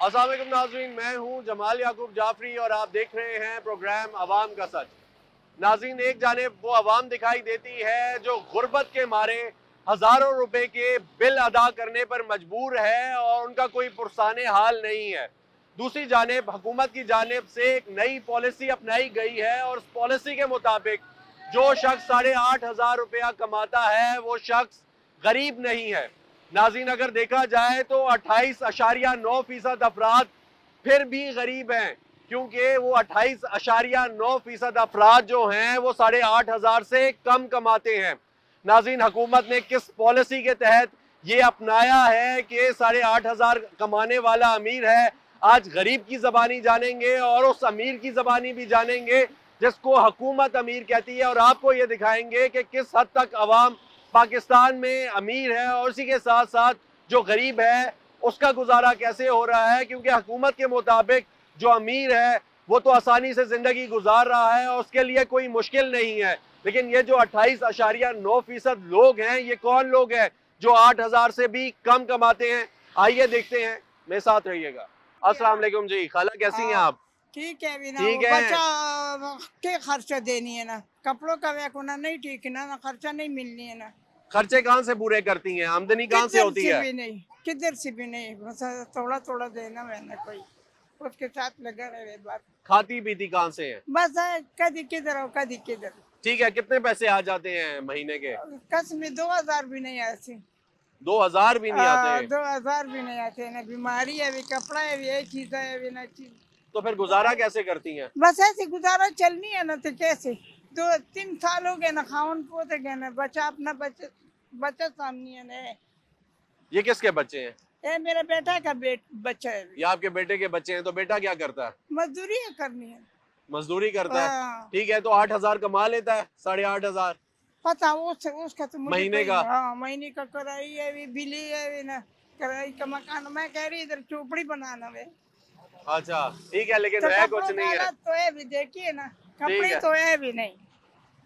अस्सलाम वालेकुम नाज़रीन, मैं हूं जमाल याकूब जाफरी और आप देख रहे हैं प्रोग्राम अवाम का सच। नाज़रीन, एक जानिब वो अवाम दिखाई देती है जो गुर्बत के मारे हज़ारों रुपए के बिल अदा करने पर मजबूर है और उनका कोई पुरसाने हाल नहीं है। दूसरी जानिब हुकूमत की जानिब से एक नई पॉलिसी अपनाई गई है और उस पॉलिसी के मुताबिक जो शख्स 8,500 रुपया कमाता है वो शख्स गरीब नहीं है। नाज़रीन, अगर देखा जाए तो 28.9% अफराद फिर भी गरीब हैं, क्योंकि वो 28.9% अफराद जो हैं वो 8,500 से कम कमाते हैं। नाज़रीन, हुकूमत ने किस पॉलिसी के तहत ये अपनाया है कि 8,500 कमाने वाला अमीर है, आज गरीब की ज़बानी जानेंगे और उस अमीर की ज़बानी भी जानेंगे जिसको हुकूमत अमीर कहती है, और आपको ये दिखाएंगे कि किस हद तक अवाम पाकिस्तान में अमीर है और उसी के साथ साथ जो गरीब है उसका गुजारा कैसे हो रहा है। क्योंकि हुकूमत के मुताबिक जो अमीर है वो तो आसानी से ज़िंदगी गुजार रहा है और उसके लिए कोई मुश्किल नहीं है, लेकिन ये जो 28.9% लोग हैं, ये कौन लोग हैं जो 8,000 से भी कम कमाते हैं? आइए देखते हैं, मेरे साथ रहिएगा। अस्सलाम वालेकुम जी, खाला कैसी हैं हाँ, आप? ठीक है भी ना, वो ठीक बच्चा है। के खर्चा देनी है ना, कपड़ों का वेकुना नहीं ठीक है ना खर्चा नहीं मिलनी है ना। खर्चे कहाँ से पूरे करती हैं? आमदनी कहाँ से किधर होती से है? भी नहीं, किधर से भी नहीं, बस थोड़ा थोड़ा देना मैंने कोई उसके साथ लगा रहे बात। खाती पीती कहाँ से है? बस कभी किधर और कभी किधर। ठीक है, कितने पैसे आ जाते हैं महीने के? कसम 2,000 भी नहीं आती। 2,000 भी नहीं आते? 2,000 भी नहीं आते ना, बीमारी है भी, कपड़ा है भी, एक चीज है भी ना चीज। तो फिर गुजारा कैसे करती हैं? बस ऐसे गुजारा चलनी है ना, तो कैसे 2-3 साल हो गए ना, खावन पोते गए ना, बच्चा अपना बच्चा बच्चा सामने है ना। ये किसके बच्चे हैं? ये मेरे बेटा का बच्चा है, ये आपके बेटे के बच्चे हैं, तो बेटा क्या करता है? मजदूरी है करनी है। मजदूरी करता है। हाँ, ठीक है, तो 8,000 कमा लेता है, 8,500 पता उसका तो मुझे महीने कोई। का। हाँ, महीने का कराई है भी, बिजली है भी ना, कराई का मकान। मैं कह रही इधर चोपड़ी बनाना है, अच्छा, ठीक है, लेकिन तो है कुछ कपड़ों का नहीं है। हालात तो है भी, देखिए ना, ठीक कपड़े है। तो है भी नहीं,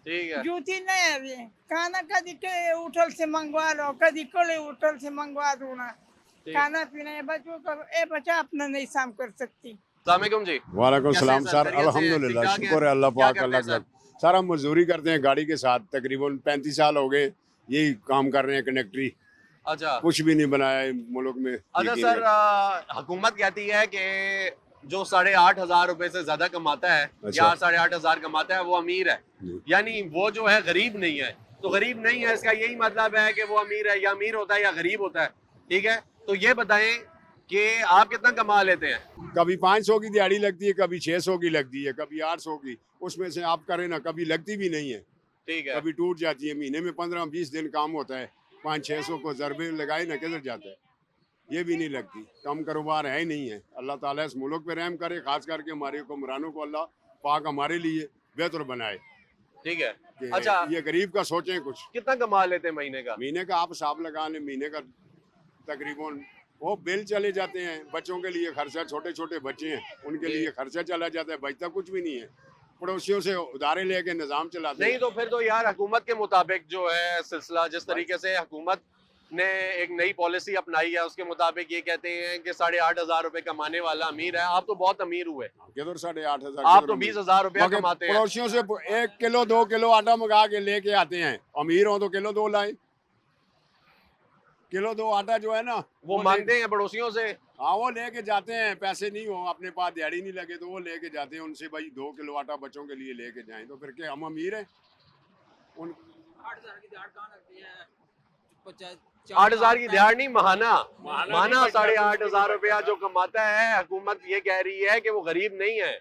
ठीक है। जूती नहीं है भी। खाना कभी के होटल से मंगवा लो, कभी कोले होटल से मंगवा दो ना। ठीक। खाना पीना है बच्चों का, ए बच्चा अपना नहीं साम कर सकती। अस्सलाम वालेकुम जी। वालेकुम कैसे हैं सलाम सर? सर, खैरियत से हैं? ठीक अल्हम्दुलिल्लाह, ठाक हैं? शुक्र है अल्लाह क्या पाक करते अल्लाह हैं का। सर? सर हम मजदूरी करते हैं गाड़ी के साथ, तकरीबन 35 साल हो गए यही काम कर रहे हैं, कनेक्टरी। अच्छा। कुछ भी नहीं बनाया है मुल्क में, अच्छा यकीन सर, कर। हुकूमत कहती है कि जो 8,500 रुपए से ज्यादा कमाता है अच्छा। या 8,500 कमाता है वो अमीर है, जी। यानी वो जो है गरीब नहीं है। तो गरीब नहीं है इसका यही मतलब है कि वो अमीर है, या अमीर होता है या गरीब होता है। ठीक है, तो ये बताएं कि आप कितना कमा लेते हैं? कभी 500 की दिहाड़ी लगती है, कभी 600 की लगती है, कभी 800 की। उसमें से आप करें ना, कभी लगती भी नहीं है, ठीक है। कभी टूट जाती है। महीने में 15-20 दिन काम होता है, 500-600 को ज़रबे लगाए ना, किधर जाता है। ये भी नहीं लगती, कम कारोबार है ही नहीं है। अल्लाह ताला इस मुल्क पे रहम करे, खास करके हमारे हुक्मरानों को अल्लाह पाक हमारे लिए बेहतर बनाए ठीक है। कि अच्छा, ये गरीब का सोचें कुछ। कितना कमा लेते हैं महीने का? महीने का आप हिसाब लगा लें, महीने का तकरीबन वो बिल चले जाते हैं, बच्चों के लिए खर्चा, छोटे छोटे बच्चे हैं उनके जी। लिए खर्चा चला जाता है, बचता कुछ भी नहीं है। पड़ोसियों से उधारे लेके निज़ाम चलाते नहीं हैं। तो फिर तो यार हुकूमत के मुताबिक जो है सिलसिला, जिस भाई तरीके से हुकूमत ने एक नई पॉलिसी अपनाई है उसके मुताबिक ये कहते हैं कि 8,500 रुपए कमाने वाला अमीर है। आप तो बहुत अमीर हुए, किधर 8,500 आप किधर तो अमीर। 20,000 रुपया मगर कमाते हैं। पड़ोसियों से 1 किलो 2 किलो आटा मंगा के लेके आते हैं। अमीर हो तो किलो 2 लाए, किलो 2 आटा जो है ना वो वो ले। मांगते हैं पड़ोसियों से। हाँ, वो लेके जाते हैं, पैसे नहीं हो अपने पास, दिहाड़ी नहीं लगे तो वो लेके जाते हैं उनसे, भाई 2 किलो आटा बच्चों के लिए लेके जाएं। तो फिर क्या हम अमीर हैं? उन 8,000 की दिहाड़ कहाँ लगती है? 8,000 की दिहाड़ नहीं, महाना। महाना महाना नहीं बचता, कुछ भी 8,500 नहीं रुपया बचता जो कमाता है, हुकूमत ये कह रही है कि वो गरीब नहीं है।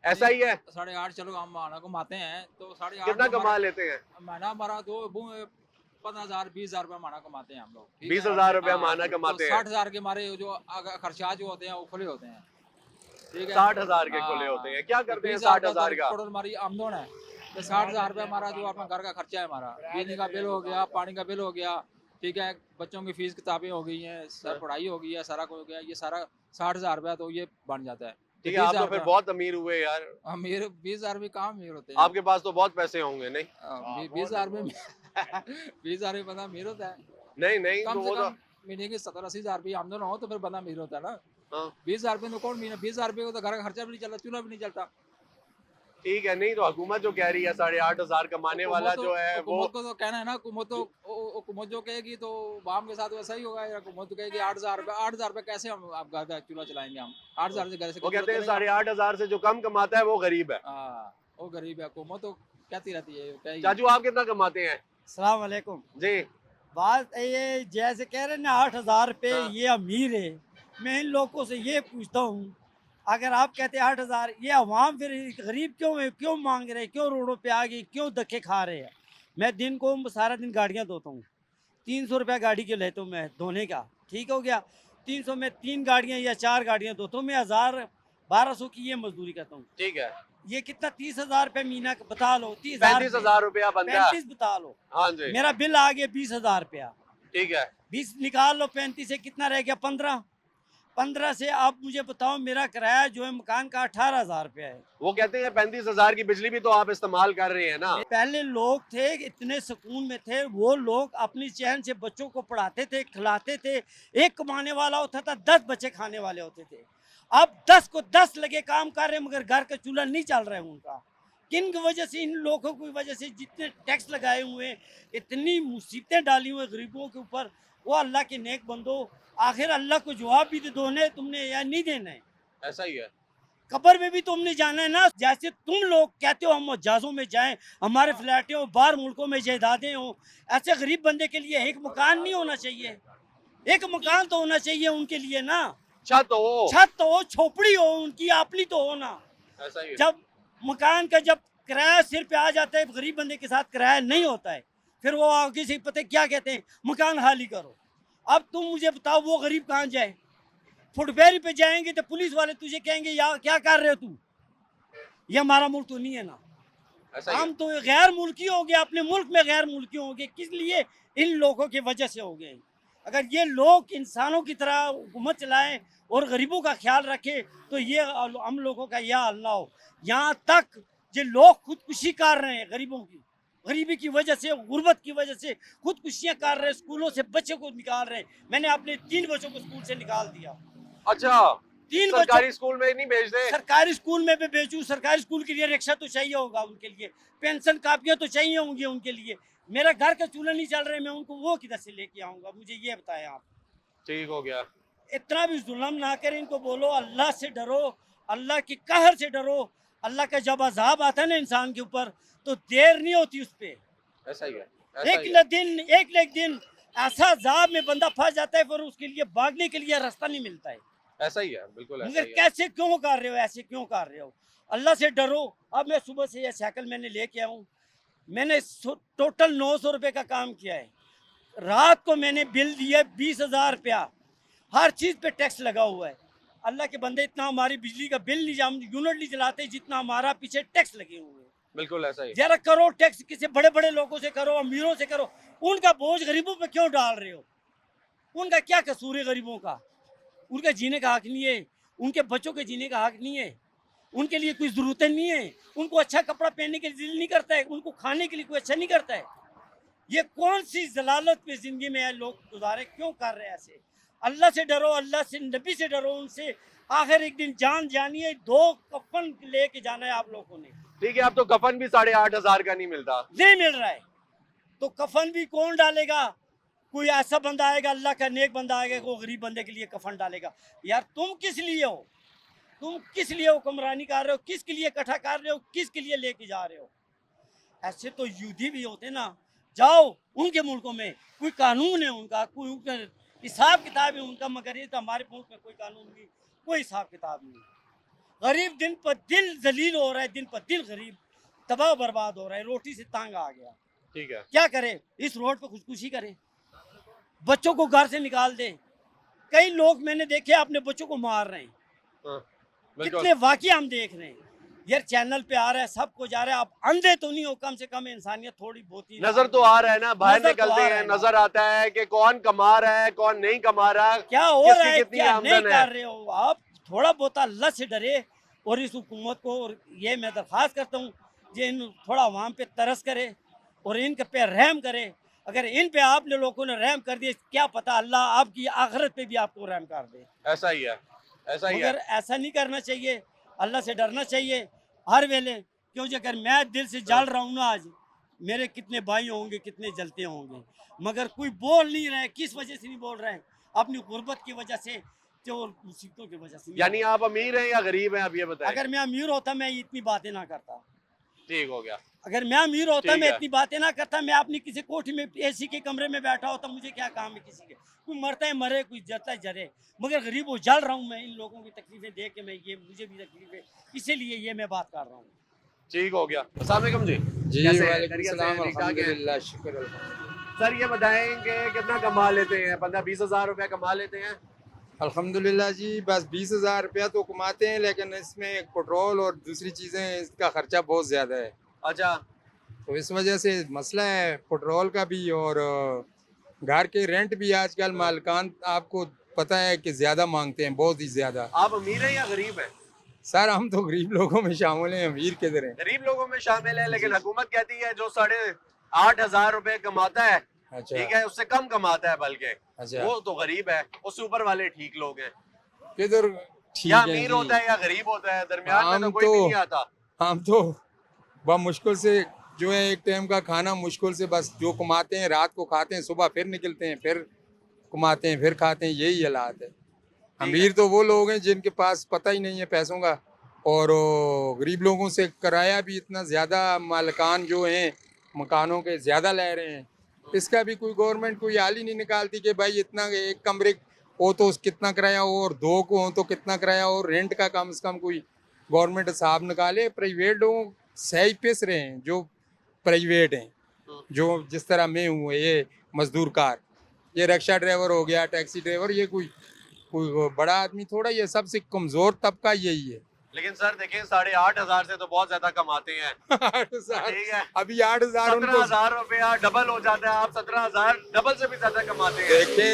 ऐसा ही है? 8.5 चलो हम महीना कमाते हैं तो 8.5 कितना तो कमा लेते हैं? महीना हमारा तो 15,000 20,000 रुपया महीना कमाते हैं हम लोग, ठीक है। 20,000 रुपया हाँ, महाना तो कमाते हैं। 60,000 के हमारे जो खर्चा जो होते हैं वो खुले होते हैं, ठीक है। 60,000 के खुले हाँ, होते हैं। क्या तो करते हैं 20,000 का 60,000 का? टोटल हमारी आमदन है। तो 60,000 रुपया हमारा जो अपना घर का खर्चा है, हमारा बिजली का बिल हो गया, पानी का बिल हो गया, ठीक है, बच्चों की फीस किताबें हो गई हैं, सर पढ़ाई हो गई है, सारा कुछ हो गया, ये सारा 60,000 रुपया तो ये बन जाता है। ठीक है, आप तो फिर का बहुत अमीर हुए यार। अमीर 20,000 भी कहाँ अमीर होते हैं। आपके पास तो बहुत पैसे होंगे, नहीं? 20,000 में 20,000 में बंदा अमीर होता है। नहीं नहीं, कम तो से वो तो कम महीने की 70-80 हज़ार रुपये आमदन हो तो फिर बंदा अमीर होता है ना। हाँ 20,000 रुपये तो कौन महीना, 20,000 रुपये को तो घर का खर्चा भी नहीं चलता, चूल्हा भी नहीं चलता। ठीक है, नहीं तो हुकूमत जो कह रही है 8,500 कमाने वाला जो है वो हुकूमत को तो कहना है ना, हुकूमत जो कहेगी तो वाम के साथ वैसा ही होगा। हुकूमत तो कहेगी 8,000 रुपये कैसे हम आप घर का चूल्हा चलाएंगे, हम 8,000 से घर से वो कहते हैं 8,500 से जो कम कमाता है वो गरीब है। हाँ वो गरीब है, हुकूमत तो कहती रहती है कहेगी। चाचू आप कितना कमाते हैं? सलाम वालेकुम। जी बात ये जैसे कह रहे हैं ना 8,000 रुपये हाँ। ये अमीर है, मैं इन लोगों से ये पूछता हूँ, अगर आप कहते हैं 8,000, ये अवाम फिर गरीब क्यों है, क्यों मांग रहे हैं, क्यों रोडों पे आ गई, क्यों धक्के खा रहे हैं? मैं दिन को सारा दिन गाड़ियाँ धोता हूँ, 300 रुपया गाड़ी के लेता हूँ मैं धोने का, ठीक हो गया। 300 में 3 गाड़ियाँ या 4 गाड़ियाँ धोता हूँ, मैं 1,000-1,200 की ये मजदूरी करता हूँ। ठीक है, ये कितना 30,000 रुपये महीना का बता लो, 30,000 35,000 रुपया बनता है। 35 बता लो, हाँ जी मेरा बिल आ गया 20,000 रुपया, ठीक है। 20 निकाल लो, 35 से कितना रह गया 15। 15 से आप मुझे बताओ मेरा किराया जो है मकान का 18,000 रुपया है। वो कहते हैं 35,000 की बिजली भी तो आप इस्तेमाल कर रहे हैं ना। पहले लोग थे इतने सुकून में थे, वो लोग अपनी चैन से बच्चों को पढ़ाते थे, खिलाते थे। एक कमाने वाला होता था, 10 बच्चे खाने वाले होते थे। अब 10 को 10 लगे काम कर रहे हैं, मगर घर का चूल्हा नहीं चल रहा है उनका। किन की वजह से? इन लोगों की वजह से, जितने टैक्स लगाए हुए हैं, इतनी मुसीबतें डाली हुई गरीबों के ऊपर। वो अल्लाह के नेक बंदो, आखिर अल्लाह को जवाब भी तो देना है तुमने या नहीं देना है? ऐसा ही है। कब्र में भी तुमने जाना है ना। जैसे तुम लोग कहते हो हम जहाज़ों में जाएं, हमारे फ्लैटें हो, बाहर मुल्कों में जायदादें हो, ऐसे गरीब बंदे के लिए एक मकान नहीं होना चाहिए? एक मकान तो होना चाहिए उनके लिए ना। छत हो, छत तो हो, झोपड़ी हो, उनकी अपनी तो हो ना। ऐसा ही है। जब मकान का जब किराया सिर पे आ जाता है, गरीब बंदे के साथ किराया नहीं होता है, फिर वो आगे से पता है क्या कहते हैं, मकान खाली करो। अब तुम मुझे बताओ वो गरीब कहाँ जाए? फुटपेरी पे जाएंगे तो पुलिस वाले तुझे कहेंगे यार क्या कर रहे हो तू? ये हमारा मुल्क तो नहीं है ना। ऐसा ही है। हम तो गैर मुल्की हो गए, अपने मुल्क में गैर मुल्की हो गए। किस लिए? इन लोगों की वजह से हो गए। अगर ये लोग इंसानों की तरह हुकूमत चलाएं और गरीबों का ख्याल रखें तो ये हम लोगों का या अल्लाह हो। यहाँ तक जो लोग खुदकुशी कर रहे हैं गरीबों की, गरीबी की वजह से, गुर्बत की वजह से खुदकुशियाँ कर रहे हैं, स्कूलों से बच्चों को निकाल रहे हैं। मैंने अपने 3 बच्चों को स्कूल से निकाल दिया। अच्छा, 3 सरकारी स्कूल में नहीं भेजते? सरकारी स्कूल में भी भेजूं। सरकारी स्कूल के लिए रिक्शा तो चाहिए होगा उनके लिए, पेंशन कापियाँ तो चाहिए होंगी उनके लिए। मेरा घर का चूल्हा नहीं चल रहा है, मैं उनको वो किधर से लेके आऊँगा? मुझे ये बताएं आप। ठीक हो गया। इतना भी जुल्म ना करें, इनको बोलो अल्लाह से डरो, अल्लाह की कहर से डरो। अल्लाह का जब अजाब आता है ना इंसान के ऊपर तो देर नहीं होती उस पर। ऐसा ही है। ऐसा ही है। एक दिन ऐसा अजाब में बंदा फंस जाता है, फिर उसके लिए भागने के लिए रास्ता नहीं मिलता है। ऐसा ही है, बिल्कुल ऐसा मगर ही है। कैसे क्यों कर रहे हो, ऐसे क्यों कर रहे हो? अल्लाह से डरो। अब मैं सुबह से ये साइकिल मैंने लेके आऊँ, मैंने टोटल 900 रुपये का काम किया है। रात को मैंने बिल दिया 20,000 रुपया, हर चीज़ पे टैक्स लगा हुआ है। अल्लाह के बंदे, इतना हमारी बिजली का बिल नहीं, हम यूनिट नहीं चलाते जितना हमारा पीछे टैक्स लगे हुए हैं। बिल्कुल ऐसा ही। जरा करो टैक्स, किसी बड़े बड़े लोगों से करो, अमीरों से करो। उनका बोझ गरीबों पे क्यों डाल रहे हो? उनका क्या कसूर है गरीबों का? उनका जीने का हक नहीं है, उनके बच्चों के जीने का हक नहीं है, उनके लिए कोई ज़रूरतें नहीं है, उनको अच्छा कपड़ा पहनने के लिए दिल नहीं करता है, उनको खाने के लिए कोई अच्छा नहीं करता है। ये कौन सी जलालत पे ज़िंदगी में है लोग गुजारे? क्यों कर रहे हैं ऐसे? अल्लाह से डरो, अल्लाह से, नबी से डरो, उनसे। आखिर एक दिन जान जानी है, 2 कफन लेके जाना है आप लोगों ने। ठीक है, अब तो कफन भी 8,500 का नहीं मिलता। नहीं मिल रहा है तो कफन भी कौन डालेगा? कोई ऐसा बंदा आएगा, अल्लाह का नेक बंदा आएगा, वो गरीब बंदे के लिए कफन डालेगा। यार तुम किस लिए हो? तुम किस लिए हुक्मरानी कर रहे हो? किसके लिए इकट्ठा कर रहे हो? किसके लिए लेके जा रहे हो? ऐसे तो यूदी भी होते ना, जाओ उनके मुल्कों में, कोई कानून है उनका, कोई उनका हिसाब किताब है उनका। मगर ये तो हमारे मुल्क में कोई कानून नहीं, कोई हिसाब किताब नहीं। गरीब दिन पर दिन जलील हो रहा है, दिन पर दिन गरीब तबाह बर्बाद हो रहा है, रोटी से तांग आ गया। ठीक है। क्या करे? इस रोड पे खुदकुशी करे, बच्चों को घर से निकाल दे। कई लोग मैंने देखे अपने बच्चों को मार रहे हैं। हाँ, बिल्कुल। कितने वाकये हम देख रहे हैं। यार चैनल पे आ रहा है, सब कुछ आ रहा है, आप अंधे तो नहीं हो, कम से कम इंसानियत थोड़ी बहुत ही नजर तो आ रहा है ना, बाहर नजर तो निकलते आ रहा हैं, है ना। नजर आता है कि कौन कमा रहा है, कौन नहीं कमा रहा, क्या हो किसकी रहा है, कितनी क्या नहीं आमदन है। कर रहे हो आप? थोड़ा बहुत अल्लाह से डरे और इस हुकूमत को, और ये मैं दरख्वास्त करता हूँ कि इन थोड़ा अवाम पे तरस करे और इनके पे रहम करे। अगर इन पे आपने लोगों ने रहम कर दिया, क्या पता अल्लाह आपकी आखिरत पे भी आपको रहम कर दे। ऐसा ही है, ऐसा ही है। मगर ऐसा नहीं करना चाहिए, अल्लाह से डरना चाहिए हर वेले। क्यों जी, अगर मैं दिल से जल रहा हूँ ना आज, मेरे कितने भाई होंगे, कितने जलते होंगे, मगर कोई बोल नहीं रहा है। किस वजह से नहीं बोल रहे हैं? अपनी गुर्बत की वजह से, तो मुसीबतों की वजह से। यानी आप अमीर हैं या गरीब हैं, आप ये बताएं। अगर मैं अमीर होता मैं इतनी बातें ना करता। ठीक हो गया। अगर मैं अमीर होता ठीक मैं है। इतनी बातें ना करता। मैं अपनी किसी कोठी में एसी के कमरे में बैठा होता, मुझे क्या काम है किसी के। कोई मरता है मरे, कोई जलता है जले, मगर गरीब हो जल रहा हूँ मैं। इन लोगों की तकलीफें देख के मैं, ये मुझे भी तकलीफ है, इसीलिए ये मैं बात कर रहा हूँ। ठीक हो गया। अस्सलाम वालेकुम जी। जी कैसे हैं? वालेकुम खैरियत से सलाम, हैं? ठीक-ठाक हैं? अल्हम्दुलिल्लाह, शुक्र अल्हम्दुलिल्लाह। सर ये बताएंगे कितना कमा लेते हैं? 15-20 हज़ार रुपया कमा लेते हैं? अल्हम्दुलिल्लाह जी, बस 20,000 रुपया तो कमाते हैं, लेकिन इसमें पेट्रोल और दूसरी चीज़ें, इसका खर्चा बहुत ज़्यादा है। अच्छा। तो इस वजह से मसला है पेट्रोल का भी, और घर के रेंट भी आजकल मालिकान आपको पता है कि ज़्यादा मांगते हैं, बहुत ही ज़्यादा। आप अमीर हैं या गरीब हैं? सर हम तो गरीब लोगों में शामिल हैं, अमीर किधर हैं। गरीब लोगों में शामिल है, लेकिन हुकूमत कहती है जो 8,500 रुपए कमाता है, अच्छा ठीक है, उससे कम कमाता है बल्कि, अच्छा, वो तो गरीब है। उससे ऊपर वाले ठीक लोग हैं। किधर ठीक या है अमीर जी। होता है या गरीब होता है, दरमियान में तो हम कोई भी तो- नहीं आता। हम तो बहुत मुश्किल से जो है एक टाइम का खाना मुश्किल से, बस जो कमाते हैं रात को खाते हैं, सुबह फिर निकलते हैं, फिर कमाते हैं, फिर खाते हैं, यही हालात है। अमीर तो वो लोग हैं जिनके पास पता ही नहीं है पैसों का, और गरीब लोगों से किराया भी इतना ज़्यादा मालिकान जो हैं मकानों के ज़्यादा ले रहे हैं। इसका भी कोई गवर्नमेंट कोई हाल ही नहीं निकालती कि भाई इतना एक कमरे हो तो कितना किराया हो, और दो को हो तो कितना किराया हो। रेंट का कम से कम कोई गवर्नमेंट हिसाब निकाले। प्राइवेट लोगों सही पिस रहे हैं जो प्राइवेट हैं, जो जिस तरह मैं हूँ, ये मजदूर कार, ये रिक्शा ड्राइवर हो गया, टैक्सी ड्राइवर, ये कोई बड़ा आदमी थोड़ा, ये सबसे कमज़ोर तबका यही है। लेकिन सर देखें 8,500 से तो बहुत ज्यादा कमाते हैं। 8,000 ठीक है, अभी 8,000 उनको 17,000 रुपया डबल हो जाता है। आप 17,000 डबल से भी ज्यादा कमाते हैं। देखे।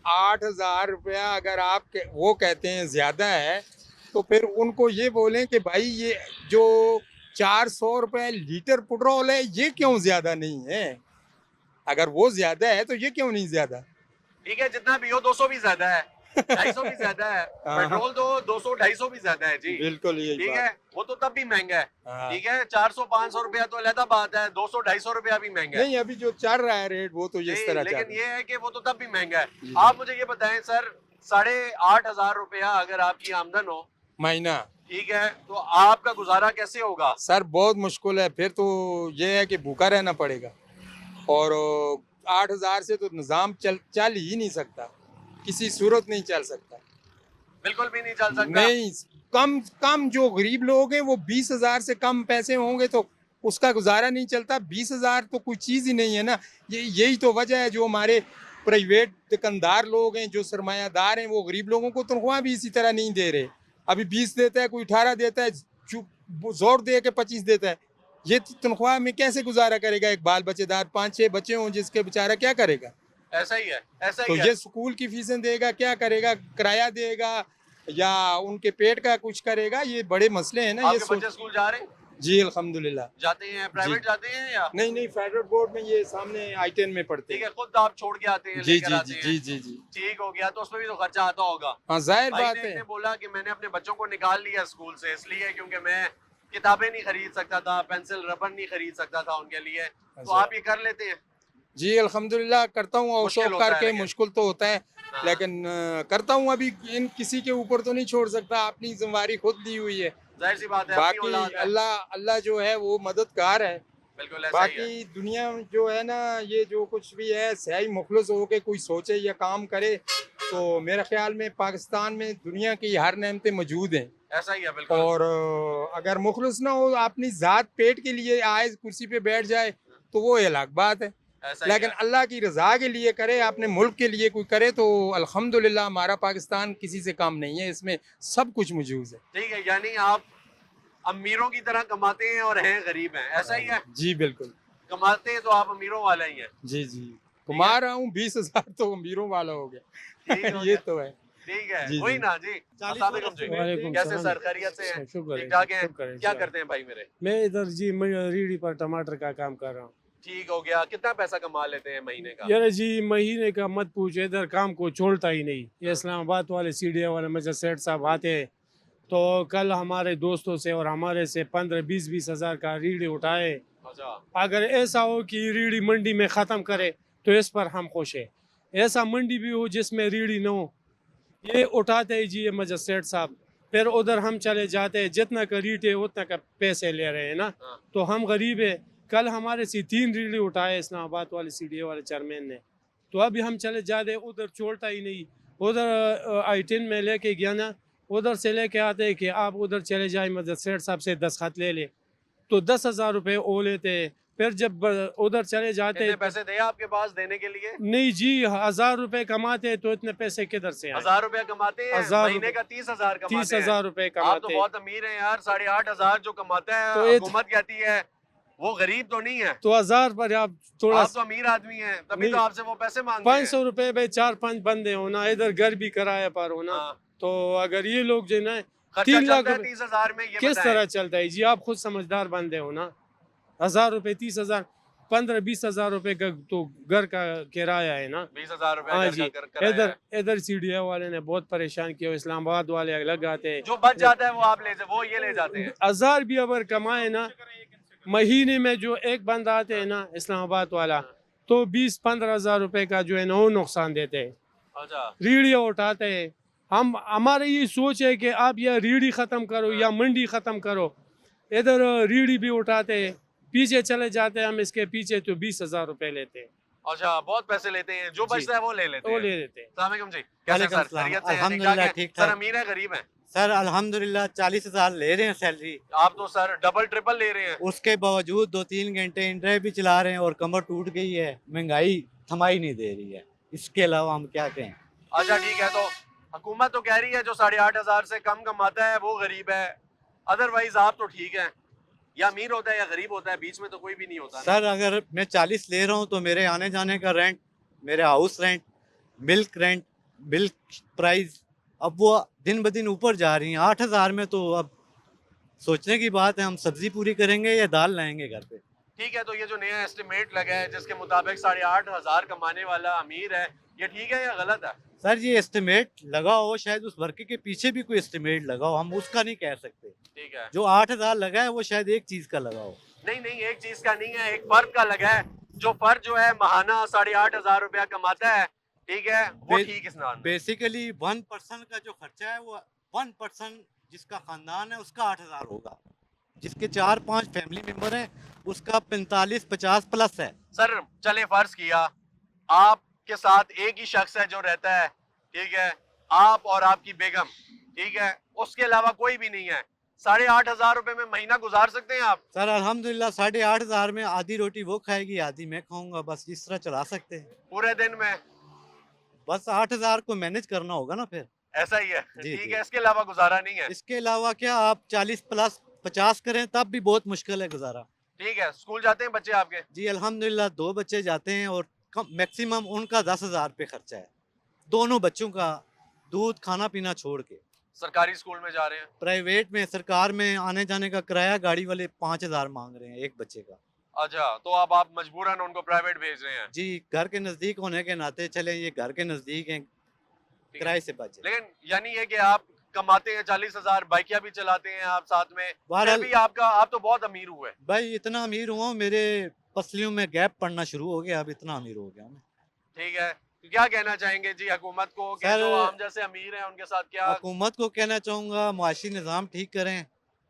8,000 रुपया अगर आप वो कहते हैं ज़्यादा है, तो फिर उनको ये बोलें कि भाई ये जो 400 रुपये लीटर पेट्रोल है, ये क्यों ज़्यादा नहीं है? अगर वो ज़्यादा है तो ये क्यों नहीं ज़्यादा? ठीक है, जितना भी हो 200 भी ज्यादा है, 250 भी ज्यादा है। पेट्रोल तो 200-250 भी ज्यादा है जी। बिल्कुल यही ठीक बात। है, वो तो तब भी महंगा है। हाँ। ठीक है, 400-500 रुपया तो अलग बात है, 200-250 रुपया भी महंगा है। नहीं, अभी जो चल रहा है रेट वो तो इस नहीं, तरह चल लेकिन रहा है। ये है कि वो तो तब भी महंगा है। जी। आप मुझे ये बताएं सर, 8,500 रुपया अगर आपकी आमदन हो, महीना, ठीक है, तो आपका गुजारा कैसे होगा? सर बहुत मुश्किल है। फिर तो ये है कि भूखा रहना पड़ेगा, और 8,000 से तो निज़ाम चल ही नहीं सकता, किसी सूरत नहीं चल सकता। बिल्कुल भी नहीं चल सकता। नहीं, कम जो गरीब लोग हैं वो 20,000 से कम पैसे होंगे तो उसका गुजारा नहीं चलता। 20,000 तो कोई चीज़ ही नहीं है ना। यही तो वजह है जो हमारे प्राइवेट दुकानदार लोग हैं, जो सरमायादार हैं, वो गरीब लोगों को तनख्वाह भी इसी तरह नहीं दे रहे। अभी 20 देता है, कोई 18 देता है, जोर दे के 25 देता है। ये तनख्वाह में कैसे गुजारा करेगा एक बाल बच्चेदार? 5-6 बच्चे हों जिसके बेचारा क्या करेगा? ऐसा ही है, ऐसा तो ही है। ये स्कूल की फीसें देगा, क्या करेगा? किराया देगा या उनके पेट का कुछ करेगा? ये बड़े मसले हैं ना। ये आपके बच्चे स्कूल जा रहे हैं? जी अल्हम्दुलिल्लाह। जाते हैं, प्राइवेट जी। जाते हैं या? नहीं, फेडरल बोर्ड में ये सामने I-10 में पढ़ते ठीक हैं। है, खुद आप छोड़ के आते हैं, जी लेकर जी आते जी हैं। जी जी जी। ठीक हो गया, तो उसमें भी तो खर्चा आता होगा। हाँ जाहिर भाई बात ने है। इसने बोला कि मैंने अपने बच्चों को निकाल लिया स्कूल से, इसलिए क्योंकि मैं किताबें नहीं खरीद सकता था, पेंसिल रबर नहीं खरीद सकता था उनके लिए। तो अच्छा। आप ये कर लेते हैं? जी अल्हम्दुलिल्लाह करता हूँ, और मुश्किल शौक होता है करके लेकिन। मुश्किल तो होता है, हाँ। लेकिन करता हूँ। अभी इन किसी के ऊपर तो नहीं छोड़ सकता, अपनी जिम्मेदारी खुद ली हुई है। जाहिर सी बात है, अपनी बाकी औलाद है। अल्लाह जो है वो मददगार है। बिल्कुल ऐसा ही है। बाकी दुनिया जो है ना, ये जो कुछ भी है सही मुखलस हो के कोई सोचे या काम करे, तो मेरे ख्याल में पाकिस्तान में दुनिया की हर नेमतें मौजूद हैं। ऐसा ही है, बिल्कुल। और अगर मुखलस ना हो, अपनी ज़ात पेट के लिए आए कुर्सी पे बैठ जाए, तो वो अलग बात है। ऐसा ही लेकिन है। अल्लाह की रज़ा के लिए करे, अपने मुल्क के लिए कोई करे, तो अल्हम्दुलिल्लाह हमारा पाकिस्तान किसी से कम नहीं है, इसमें सब कुछ मौजूद है। ठीक है, यानी आप अमीरों की तरह कमाते हैं और हैं गरीब हैं, ऐसा ही है? जी बिल्कुल। कमाते हैं तो आप अमीरों वाले ही हैं। जी जी, कमा रहा हूँ। 20,000 तो अमीरों वाला हो गया। ठीक हो ये गया। तो है। ठीक है, जी, वही जी। ना जी। अस्सलाम वालेकुम जी। वालेकुम कैसे सलाम। सर, खैरियत से हैं? शुक्र है, ठीक ठाक हैं? शुक्र है, क्या शुक्र है। करते हैं भाई मेरे? मैं इधर जी मैं रीढ़ी पर टमाटर का काम कर रहा हूँ। ठीक हो गया। कितना पैसा कमा लेते हैं महीने का? यार जी महीने का मत पूछो, इधर काम को छोड़ता ही नहीं। ये इस्लामाबाद वाले सीढ़िया वाले मजा सेठ साहब आते हैं तो कल हमारे दोस्तों से और हमारे से 15-20 हज़ार का रीढ़ी उठाए। अच्छा, अगर ऐसा हो कि रीढ़ी मंडी में ख़त्म करे तो इस पर हम खुश है। ऐसा मंडी भी हो जिसमें रीढ़ी न हो, ये उठाते हैं जी ये मजा सेठ साहब। फिर उधर हम चले जाते हैं, जितना का रीट है उतना का पैसे ले रहे हैं ना। हाँ। तो हम गरीब है। कल हमारे से 3 रीढ़ी उठाए इस्लामाबाद वाले सीढ़ी वाले चेयरमैन ने, तो अभी हम चले जाते उधर छोड़ता ही नहीं। उधर I-10 में लेके गया ना, उधर से लेके आते हैं कि आप उधर चले जाए मदद सेठ साहब से 10 खत ले ले, तो 10,000 रुपये वो लेते हैं। फिर जब उधर चले जाते कितने हैं, पैसे थे आपके पास देने के लिए? नहीं जी 1,000 रुपये कमाते हैं तो इतने पैसे किधर से आए? 1,000 रुपया कमाते हैं? 1,000 महीने का 30,000 कमाते हैं। 30,000 रुपये आप तो कमाते हैं। बहुत अमीर हैं यार। 8,500 जो कमाता है तो ये- हुकूमत कहती है वो गरीब तो नहीं है। तो 1,000 पर आप थोड़ा आप तो अमीर आदमी हैं, तभी नहीं। तो आपसे वो पैसे मांगते हैं। 500 रुपये में 4-5 बंदे होना, इधर घर भी किराया पर होना। हाँ। तो अगर ये लोग जो ना खर्चा 3 लाख चलता है रुपए 30,000 में, ये किस बताएं। तरह चलता है जी? आप खुद समझदार बंदे हो ना। 1,000 रुपये 30,000 15-20 हज़ार रुपये का तो घर का किराया है ना। 20,000 रुपया हाँ घर जी, का किराया इधर है। इधर सीढ़िया वाले ने बहुत परेशान किया। इस्लामाबाद वाले अलग आते हैं। जो बच जाता है वो आप वो ये ले जाते हैं। 1,000 भी अगर कमाए ना महीने में, जो एक बंदा आते हैं ना इस्लामाबाद वाला, तो 20-15 हज़ार रुपये का जो है ना वो नुकसान देते हैं। अच्छा, रीढ़ी उठाते हैं। हमारी ये सोच है कि आप या रीढ़ी ख़त्म करो या मंडी ख़त्म करो। इधर रीढ़ी भी उठाते हैं, पीछे चले जाते हैं हम इसके पीछे तो 20,000 रुपये लेते हैं। अच्छा, बहुत पैसे लेते हैं। जो जी। बचता है वो ले लेते वो हैं। ले लेते हैं। अस्सलाम वालेकुम जी, कैसे वालेकुम सर? सलाम। खैरियत से हैं? अल्हम्दुलिल्लाह, ठीक-ठाक हैं? ठीक सर ठाक। अमीर है गरीब है? सर अल्हम्दुलिल्लाह 40,000 ले रहे हैं सैलरी, आप तो सर डबल ट्रिपल ले रहे हैं। उसके बावजूद 2-3 घंटे इंटरव्यू भी चला रहे हैं और कमर टूट गई है। महंगाई थमाई नहीं दे रही है। इसके अलावा हम क्या कहें? अच्छा ठीक है, तो हुकूमत तो कह रही है जो 8,500 से कम कमाता है वो गरीब है, अदरवाइज आप तो ठीक है। या अमीर होता है या गरीब होता है, बीच में तो कोई भी नहीं होता ना। सर अगर मैं 40 ले रहा हूँ तो मेरे आने जाने का रेंट, मेरे हाउस रेंट, मिल्क प्राइस, अब वो दिन ब दिन ऊपर जा रही हैं। 8,000 में तो अब सोचने की बात है, हम सब्जी पूरी करेंगे या दाल लाएंगे घर पे। ठीक है, तो ये जो नया एस्टिमेट लगा है जिसके मुताबिक 8,500 कमाने वाला अमीर है, ये ठीक है या गलत है? सर ये एस्टिमेट लगा हो, शायद उस वर्कर के पीछे भी कोई एस्टिमेट लगा हो, हम उसका नहीं कह सकते। ठीक है, जो 8,000 लगा है वो शायद एक चीज का लगा हो। नहीं एक चीज का नहीं है, एक फर्द का लगा है। जो फर्द जो है महाना 8,500 रुपया कमाता है, ठीक है, वो बे- ठीक इस्लाम। बेसिकली 1% का जो खर्चा है वो 1% जिसका खानदान है उसका 8,000 होगा। जिसके 4-5 फैमिली मेंबर हैं उसका 45-50 प्लस है। सर चले फर्ज किया आपके साथ एक ही शख्स है जो रहता है, ठीक है, आप और आपकी बेगम, ठीक है, उसके अलावा कोई भी नहीं है, 8,500 रुपए में महीना गुजार सकते हैं आप? सर अल्हम्दुलिल्लाह 8,500 में आधी रोटी वो खाएगी आधी मैं खाऊंगा, बस इस तरह चला सकते हैं। पूरे दिन में बस 8,000 को मैनेज करना होगा ना फिर। ऐसा ही है? जी, ठीक जी। है, इसके अलावा गुजारा नहीं है। इसके अलावा क्या आप 40 प्लस 50 करें तब भी बहुत मुश्किल है गुजारा। ठीक है, स्कूल जाते हैं बच्चे आपके? जी अल्हम्दुलिल्लाह 2 बच्चे जाते हैं और मैक्सिमम उनका 10,000 रुपये खर्चा है दोनों बच्चों का, दूध खाना पीना छोड़ के। सरकारी स्कूल में जा रहे हैं? प्राइवेट में, सरकार में आने जाने का किराया गाड़ी वाले 5,000 मांग रहे हैं एक बच्चे का। अच्छा, तो अब आप मजबूरन उनको प्राइवेट भेज रहे हैं? जी घर के नज़दीक होने के नाते चले, ये घर के नज़दीक हैं, किराए से बचे। लेकिन यानी ये कि आप कमाते हैं 40,000, बाइकिया भी चलाते हैं आप साथ में, फिर बहरहाल भी आप तो बहुत अमीर हुए। भाई इतना अमीर हुआ हूँ, मेरे पसलियों में गैप पड़ना शुरू हो गया, अब इतना अमीर हो गया मैं। ठीक है, तो क्या कहना चाहेंगे जी हुकूमत को कि सर, जो हम जैसे अमीर हैं उनके साथ क्या? हुकूमत को कहना चाहूँगा मुआशी निज़ाम ठीक करें,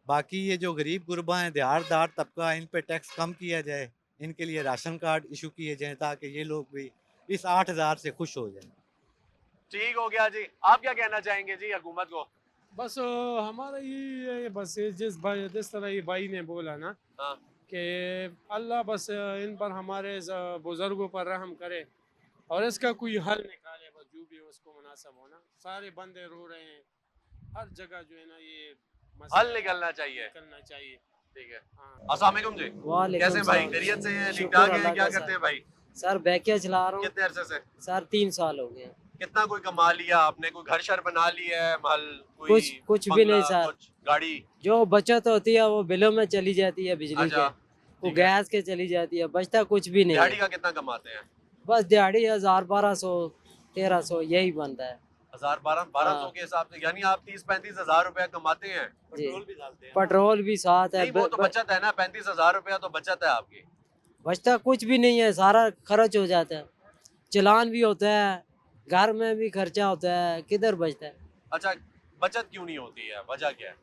बाकी ये जो गरीब गुरबा हैं, दिहाड़दार तबका, इन पे टैक्स कम किया जाए, इनके लिए राशन कार्ड इशू किए जाएँ ताकि ये लोग भी इस 8,000 से खुश हो जाएं। ठीक हो गया जी। आप क्या कहना चाहेंगे जी हुकूमत को? बस हमारा ये बस ये जिस तरह ये भाई ने बोला ना हाँ। कि अल्लाह बस इन पर हमारे बुजुर्गों पर रहम करे और इसका कोई हल निकाले, बस जो भी उसको मुनासिब हो ना। सारे बंदे रो रहे हैं, हर जगह जो है ना ये मसला हल निकलना चाहिए। निकलना चाहिए। ठीक है, हाँ। अस्सलाम वालेकुम जी, वालेकुम कैसे भाई? सलाम। खैरियत से हैं? ठीक शुक्र ठाक हैं? अल्लाह क्या का करते हैं भाई? सर बैकिया चला रहा हूँ कितने अरसे से? सर 3 साल हो गए हैं। कितना कोई कमा लिया आपने? कोई घर शर बना लिया है, महल कोई कुछ भी नहीं बंगला, सर। कुछ गाड़ी? जो बचत होती है वो बिलों में चली जाती है बिजली अच्छा। के। वो ठीक है। गैस के चली जाती है, बचता कुछ भी नहीं दिहाड़ी है। का कितना कमाते हैं? बस दिहाड़ी 1000, 1200, 1300 यही बनता है 1200 हाँ। के हिसाब से, यानी आप 30-35 हजार रुपया कमाते हैं। जी। पेट्रोल भी साथ है, नहीं वो तो बचत है ना, 35 हजार रुपया तो बचत है आपकी। बचता कुछ भी नहीं है, सारा खर्च हो जाता है। चलान भी होता है, घर में भी खर्चा होता है, किधर बचता है। अच्छा, बचत क्यों नहीं होती है, वजह क्या है?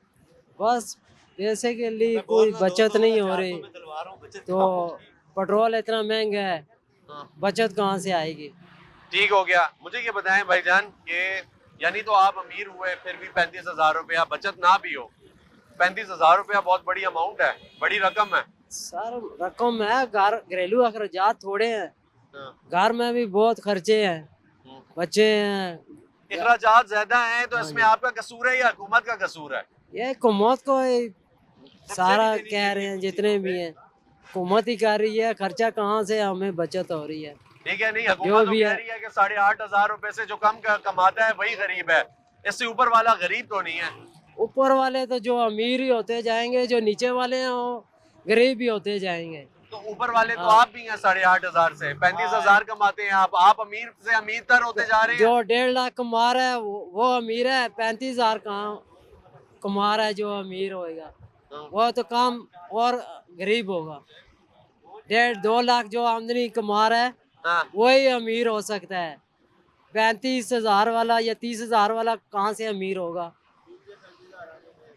बस पैसे के लिए कोई बचत नहीं हो रही, तो पेट्रोल इतना महंगा है, बचत कहाँ से आएगी। ठीक हो गया। मुझे ये बताएं भाईजान कि यानी तो आप अमीर हुए फिर भी 35 हजार रुपया बचत ना भी हो, 35 हजार रुपया बहुत बड़ी अमाउंट है, बड़ी रकम है। सर रकम है, घरेलू अखराजात थोड़े हैं, घर में भी बहुत खर्चे हैं, बच्चे हैं। इखराजात ज्यादा हैं तो इसमें आपका कसूर है या हुकूमत का कसूर है? ये हुकूमत को सारा कह रहे हैं, जितने भी हैं हुकूमत ही कर रही है, खर्चा कहाँ से हमें बचत हो रही है। ठीक है, नहीं हुकूमत तो भी कह है। रही है कि 8,500 रुपए से जो कम कमाता है वही गरीब है, इससे ऊपर वाला गरीब तो नहीं है। ऊपर वाले तो जो अमीर ही होते जाएंगे, जो नीचे वाले हैं वो गरीब ही होते जाएंगे। तो ऊपर वाले तो हाँ। आप भी हैं 8,500 से, 35,000 कमाते हैं आप अमीर से अमीर तर होते जा रहे हैं। जो 1.5 लाख कमा रहा है वो अमीर है, 35,000 कहाँ कमा रहा है जो अमीर होएगा, वो तो कम और गरीब होगा। 1.5-2 लाख जो आमदनी कमा रहा है हाँ। वही अमीर हो सकता है, 35,000 वाला या 30,000 वाला कहाँ से अमीर होगा।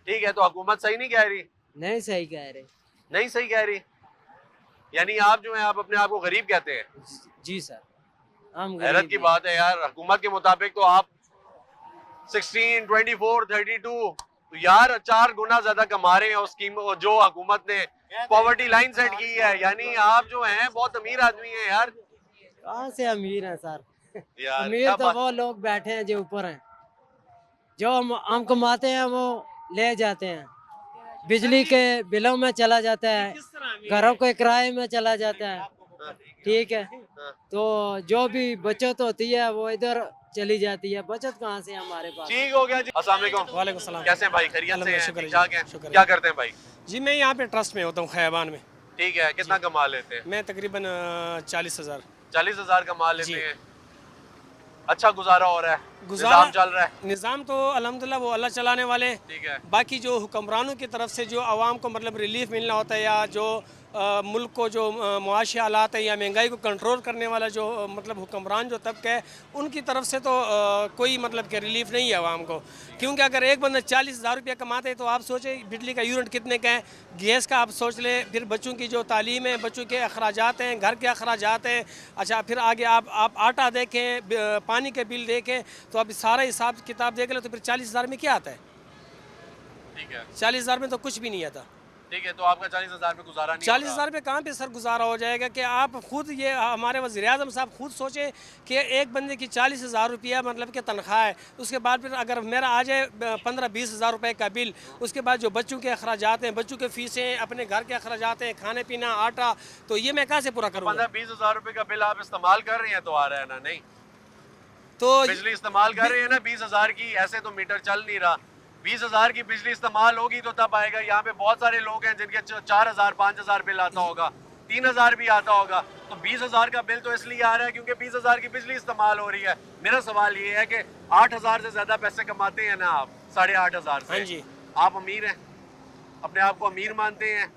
ठीक है, तो हुकूमत सही नहीं कह रही? नहीं सही कह रहे। नहीं सही कह रही, यानी आप जो है आप अपने आप को गरीब कहते हैं? जी सर, हम हैरत गरीब की हैं। बात है यार, हुकूमत के मुताबिक तो आप 16, 24, 32 तो यार 4 गुना ज्यादा कमा रहे हैं उस स्कीम जो हुकूमत ने पॉवर्टी लाइन सेट की है, यानी आप जो हैं बहुत अमीर आदमी हैं यार। कहाँ से अमीर है सर, यार अमीर क्या तो बात- वो लोग बैठे हैं जो ऊपर हैं, जो हम कमाते हैं वो ले जाते हैं, बिजली के बिलों में चला जाता है, घरों के किराए में चला जाता है। ठीक है, तो जो भी बचत होती है वो इधर चली जाती है, बचत कहाँ से हमारे पास। ठीक हो गया जी। अस्सलाम वालेकुम। वालेकुम सलाम। कैसे हैं भाई, खैरियत से हैं? शुक्र ठीक ठाक हैं? शुक्र क्या करते हैं भाई? जी मैं यहाँ पे ट्रस्ट में होता हूँ खैबान में। ठीक है, कितना कमा लेते हैं? मैं तकरीबन 40,000। 40,000 कमा लेते जी। हैं। अच्छा गुजारा हो रहा है, गुजारा- निज़ाम चल रहा है? निज़ाम तो अल्हम्दुलिल्लाह वो अल्लाह चलाने वाले हैं। ठीक है। बाकी जो हुक्मरानों की तरफ से जो आवाम को मतलब रिलीफ मिलना होता है, या जो मुल्क को जो मुआशी हालात है या महंगाई को कंट्रोल करने वाला जो मतलब हुक्मरान जो तबका है, उनकी तरफ से तो कोई मतलब कि रिलीफ नहीं है आवाम को। क्योंकि अगर एक बंदा 40,000 रुपया कमाते हैं तो आप सोचें बिजली का यूनिट कितने का है, गैस का आप सोच लें, फिर बच्चों की जो तालीम है, बच्चों के अखराजात हैं, घर के अखराजात हैं। अच्छा फिर आगे आप आटा देखें, पानी के बिल देखें, तो अब सारा हिसाब किताब देख लें तो फिर 40,000 में क्या आता है? ठीक है। 40,000 में तो कुछ भी नहीं आता। ठीक है, तो आपका 40,000 में गुजारा नहीं 40,000 रुपये कहाँ पे सर गुजारा हो जाएगा? कि आप खुद ये हमारे वज़ीर आज़म साहब खुद सोचें कि एक बंदे की 40,000 रुपया मतलब कि तनख्वाह है, उसके बाद फिर अगर मेरा आ जाए 15-20,000 रुपये का बिल, उसके बाद जो बच्चों के अखराजात हैं, बच्चों के फ़ीसें, अपने घर के अखराजात हैं, खाने पीना, आटा, तो ये मैं कहाँ से पूरा करूँगा? 15-20,000 रुपए का बिल आप इस्तेमाल कर रहे हैं तो आ रहा है ना? नहीं तो बिजली इस्तेमाल कर रहे हैं ना 20,000 की, ऐसे तो मीटर चल नहीं रहा। 20,000 की बिजली इस्तेमाल होगी तो तब आएगा। यहाँ पे बहुत सारे लोग हैं जिनके 4,000 5,000 बिल आता होगा, 3,000 भी आता होगा, तो 20,000 का बिल तो इसलिए आ रहा है क्योंकि 20,000 की बिजली इस्तेमाल हो रही है। मेरा सवाल ये है कि 8,000 से ज्यादा पैसे कमाते हैं ना आप, 8,500 से? हाँ जी। आप अमीर हैं, अपने आप को अमीर मानते हैं?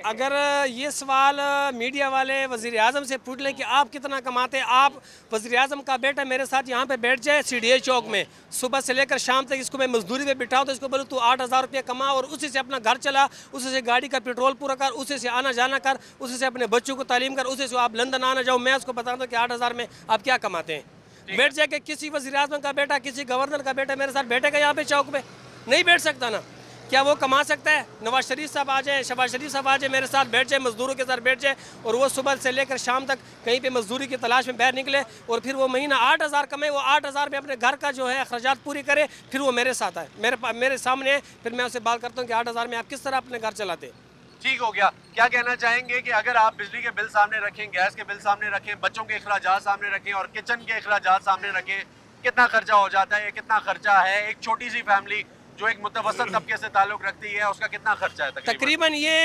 अगर ये सवाल मीडिया वाले वज़ीर आज़म से पूछ लें कि आप कितना कमाते हैं, आप वज़ीर आज़म का बेटा मेरे साथ यहाँ पे बैठ जाए CDA चौक में, सुबह से लेकर शाम तक इसको मैं मजदूरी पे बिठाऊँ तो इसको बोलूँ तू 8,000 रुपये कमा और उसी से अपना घर चला, उसी से गाड़ी का पेट्रोल पूरा कर, उसी से आना जाना कर, उसी से अपने बच्चों को तालीम कर, उसी से आप लंदन आना जाओ। मैं उसको बता दूँ कि 8,000 में आप क्या कमाते हैं। बैठ जाए कि किसी वज़ीर आज़म का बेटा, किसी गवर्नर का बेटा मेरे साथ बैठेगा यहाँ पे चौक पे? नहीं बैठ सकता ना। क्या वो कमा सकता है? नवाज शरीफ साहब आ जाए, शहबाज शरीफ साहब आ जाए, मेरे साथ बैठ जाए, मजदूरों के साथ बैठ जाए और वो सुबह से लेकर शाम तक कहीं पे मजदूरी की तलाश में बाहर निकले और फिर वो महीना 8,000 कमाए, वो 8,000 में अपने घर का जो है अखराजात पूरी करे, फिर वो मेरे साथ आए, मेरे सामने है, फिर मैं उससे बात करता हूँ कि 8,000 में आप किस तरह अपने घर चलाते हैं। ठीक हो गया। क्या कहना चाहेंगे कि अगर आप बिजली के बिल सामने रखें, गैस के बिल सामने रखें, बच्चों के अखराजात सामने रखें और किचन के अखराजात सामने रखें, कितना खर्चा हो जाता है? कितना खर्चा है एक छोटी सी फैमिली जो एक मुतवसत तबके से ताल्लुक रखती है उसका कितना खर्चा है तकरीबन ये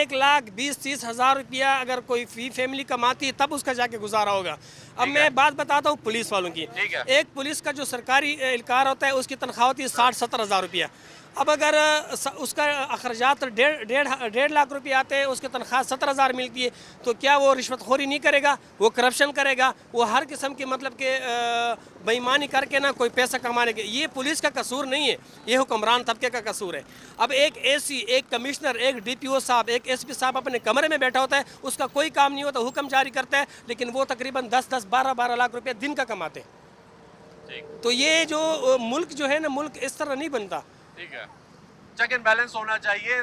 1,20,30,000 रुपया अगर कोई फैमिली कमाती है तब उसका जाके गुजारा होगा। अब मैं बात बताता हूँ पुलिस वालों की। ठीक है। एक पुलिस का जो सरकारी एहलकार होता है उसकी तनख्वाह होती है 60-70 हज़ार रुपया। अब अगर उसका अखराजात 1.5 लाख रुपये आते हैं, उसकी तनख्वाह 70,000 मिलती है, तो क्या वो रिश्वतखोरी नहीं करेगा? वो करप्शन करेगा? वो हर किस्म की मतलब के बेईमानी करके ना कोई पैसा कमाने के, ये पुलिस का कसूर नहीं है, ये हुक्मरान तबके का कसूर है। अब एक एसी, एक कमिश्नर, एक DPO साहब, एक SP साहब अपने कमरे में बैठा होता है, उसका कोई काम नहीं होता, हुक्म जारी करता है, लेकिन वो तकरीबन 10-10, 12-12 लाख रुपये दिन का कमाते हैं। तो ये जो मुल्क जो है ना, मुल्क इस तरह नहीं बनता। ठीक है, चेक एंड बैलेंस होना चाहिए,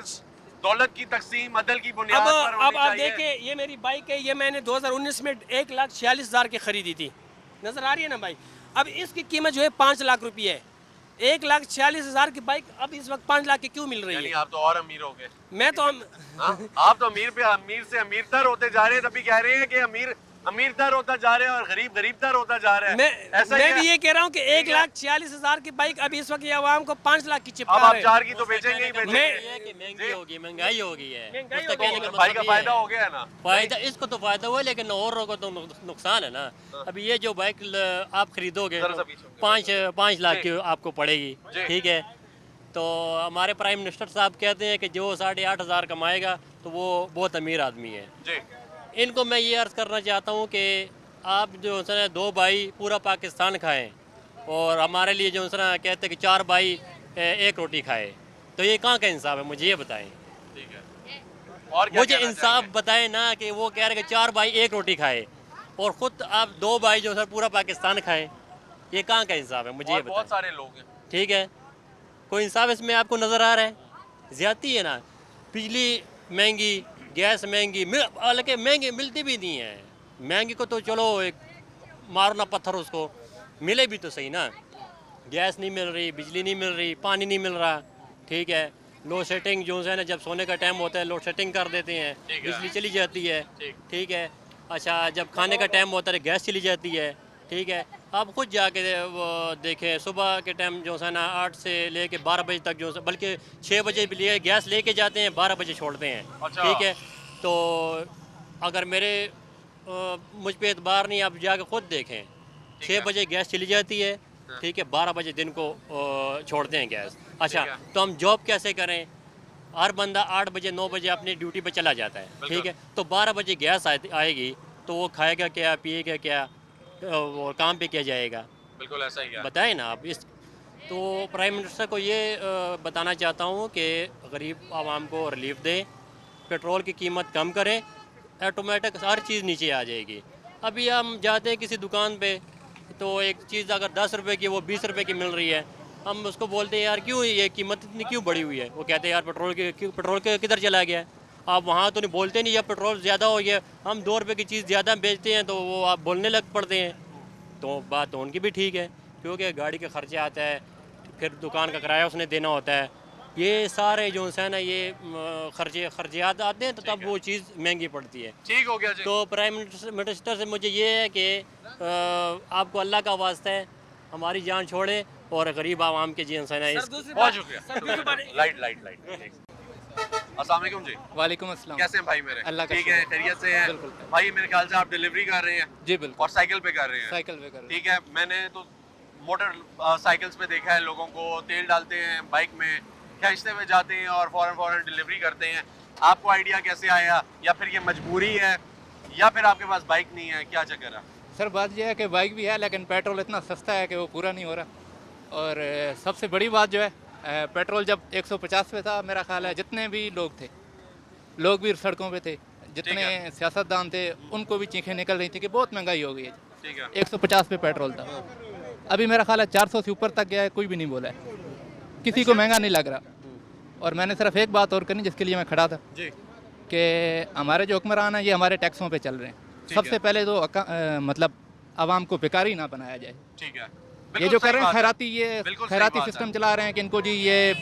दौलत की तकसीम अदल की बुनियाद पर अब होनी आप चाहिए। देखिए, ये मेरी बाइक है, ये मैंने 2019 में 1,46,000 की खरीदी थी, नजर आ रही है ना भाई। अब इसकी कीमत जो है 5 लाख रुपये है। 1,46,000 की बाइक अब इस वक्त 5 लाख की क्यों मिल रही यानी है? आप तो और अमीर हो गए। मैं तो आप तो अमीर से अमीरतर होते जा रहे हैं, तभी कह रहे हैं कि अमीरतर होता जा रहे हैं और गरीबतर होता जा रहा है। मैं भी ये कह रहा हूँ कि 1,46,000 की बाइक अभी इस वक्त ये आवाम को 5 लाख की चिपका अब आप रहे हैं। 4 की तो बेचेंगे ही बेचेंगे। महंगी होगी, महंगाई होगी है, महंगाई उसका कहने का भाई का मतलब ये फायदा है। हो गया ना, फायदा इसको तो फायदा हुआ, लेकिन औरों को तो नुकसान है ना। अभी ये जो बाइक आप खरीदोगे जरा सा पीछे होके। 5 लाख की आपको पड़ेगी, ठीक है। तो हमारे प्राइम मिनिस्टर साहब कहते हैं कि जो 8,500 कमाएगा तो वो बहुत अमीर आदमी है। जी। इनको मैं ये अर्ज़ करना चाहता हूँ कि आप जो है 2 भाई पूरा पाकिस्तान खाएं, और हमारे लिए जो है कहते हैं कि 4 भाई 1 रोटी खाए, तो ये कहाँ का इंसाफ है? मुझे ये बताएं। ठीक है, और क्या मुझे कहना इंसाफ चाहेंगे? बताएं ना कि वो कह रहे कि 4 भाई 1 रोटी खाए और ख़ुद आप 2 भाई जो है पूरा पाकिस्तान खाएं, ये कहाँ का इंसाफ है? मुझे ये और बहुत बताएं। सारे लोग हैं। ठीक है, कोई इंसाफ इसमें आपको नज़र आ रहा है? ज़्यादती है ना। बिजली महंगी, गैस महंगी, हालांकि महंगी मिलती भी नहीं है। महंगी को तो चलो एक मारो ना पत्थर, उसको मिले भी तो सही ना। गैस नहीं मिल रही, बिजली नहीं मिल रही, पानी नहीं मिल रहा, ठीक है। लोड शेडिंग जो है ना, जब सोने का टाइम होता है लोड शेडिंग कर देते हैं, बिजली चली जाती है, ठीक है। अच्छा, जब खाने का टाइम होता है गैस चली जाती है, ठीक है। आप खुद जाके वो देखें, सुबह के टाइम जो है ना 8 से लेके 12 बजे तक जो है, बल्कि 6 बजे भी लिए गैस लेके जाते हैं, 12 बजे छोड़ते हैं, ठीक है। तो अगर मेरे मुझ पे एतबार नहीं, आप जाके खुद देखें, 6 बजे गैस चली जाती है, ठीक है, 12 बजे दिन को छोड़ते हैं गैस। अच्छा, तो हम जॉब कैसे करें? हर बंदा 8 बजे 9 बजे अपनी ड्यूटी पे चला जाता है, ठीक है। तो 12 बजे गैस आएगी तो वो खाएगा क्या, पिएगा क्या, और काम पे क्या जाएगा? बिल्कुल ऐसा ही है। बताएं ना आप। इस तो प्राइम मिनिस्टर को ये बताना चाहता हूँ कि गरीब आवाम को रिलीफ दें, पेट्रोल की कीमत कम करें, ऑटोमेटिक हर चीज़ नीचे आ जाएगी। अभी हम जाते हैं किसी दुकान पे, तो एक चीज़ अगर 10 रुपए की वो 20 रुपए की मिल रही है, हम उसको बोलते हैं यार क्यों ये कीमत इतनी क्यों बढ़ी हुई है? वो कहते हैं यार पेट्रोल के किधर चला गया है? आप वहाँ तो नहीं बोलते नहीं, या पेट्रोल ज़्यादा हो गया, हम 2 रुपये की चीज़ ज़्यादा बेचते हैं तो वो आप बोलने लग पड़ते हैं। तो बात तो उनकी भी ठीक है, क्योंकि गाड़ी का खर्चा आता है, फिर दुकान का किराया उसने देना होता है, ये सारे जो है ना ये खर्चियात आते हैं, तो तब वो चीज़ महंगी पड़ती है। ठीक हो गया जी। तो प्राइम मिनिस्टर से मुझे ये है कि आपको अल्लाह का वास्ता है, हमारी जान छोड़े और गरीब आवाम के जी है ना बहुत शुक्रिया। लाइट अस्सलाम वालेकुम जी। वालेकुम अस्सलाम। कैसे हैं भाई मेरे? अल्लाह का ठीक है, खैरियत से हैं? बिल्कुल। भाई मेरे ख्याल से आप डिलीवरी कर रहे हैं? जी बिल्कुल। और साइकिल पे कर रहे हैं? साइकिल पे कर रहे हैं। ठीक है, मैंने तो मोटर साइकिल्स पे देखा है लोगों को, तेल डालते हैं बाइक में, खींचते हुए जाते हैं और फौरन डिलीवरी करते हैं। आपको आइडिया कैसे आया, या फिर ये मजबूरी है, या फिर आपके पास बाइक नहीं है, क्या चक्कर है? सर बात यह है कि बाइक भी है, लेकिन पेट्रोल इतना सस्ता है कि वो पूरा नहीं हो रहा। और सबसे बड़ी बात जो है, पेट्रोल जब 150 पे था, मेरा ख्याल है जितने भी लोग थे, लोग भी सड़कों पे थे, जितने सियासतदान थे, उनको भी चीखें निकल रही थी कि बहुत महंगाई हो गई है। ठीक है। 150 पे पेट्रोल था, अभी मेरा ख्याल है 400 से ऊपर तक गया है, कोई भी नहीं बोला है, किसी को महंगा नहीं लग रहा। और मैंने सिर्फ एक बात और करनी जिसके लिए मैं खड़ा था, कि हमारे जो हुक्मरान हैं ये हमारे टैक्सों पे चल रहे हैं। सबसे पहले तो मतलब आवाम को बेकारी ना बनाया जाए। ठीक है। ये जो कर रहे हैं खैराती सिस्टम चला रहे हैं कि इनको जी ये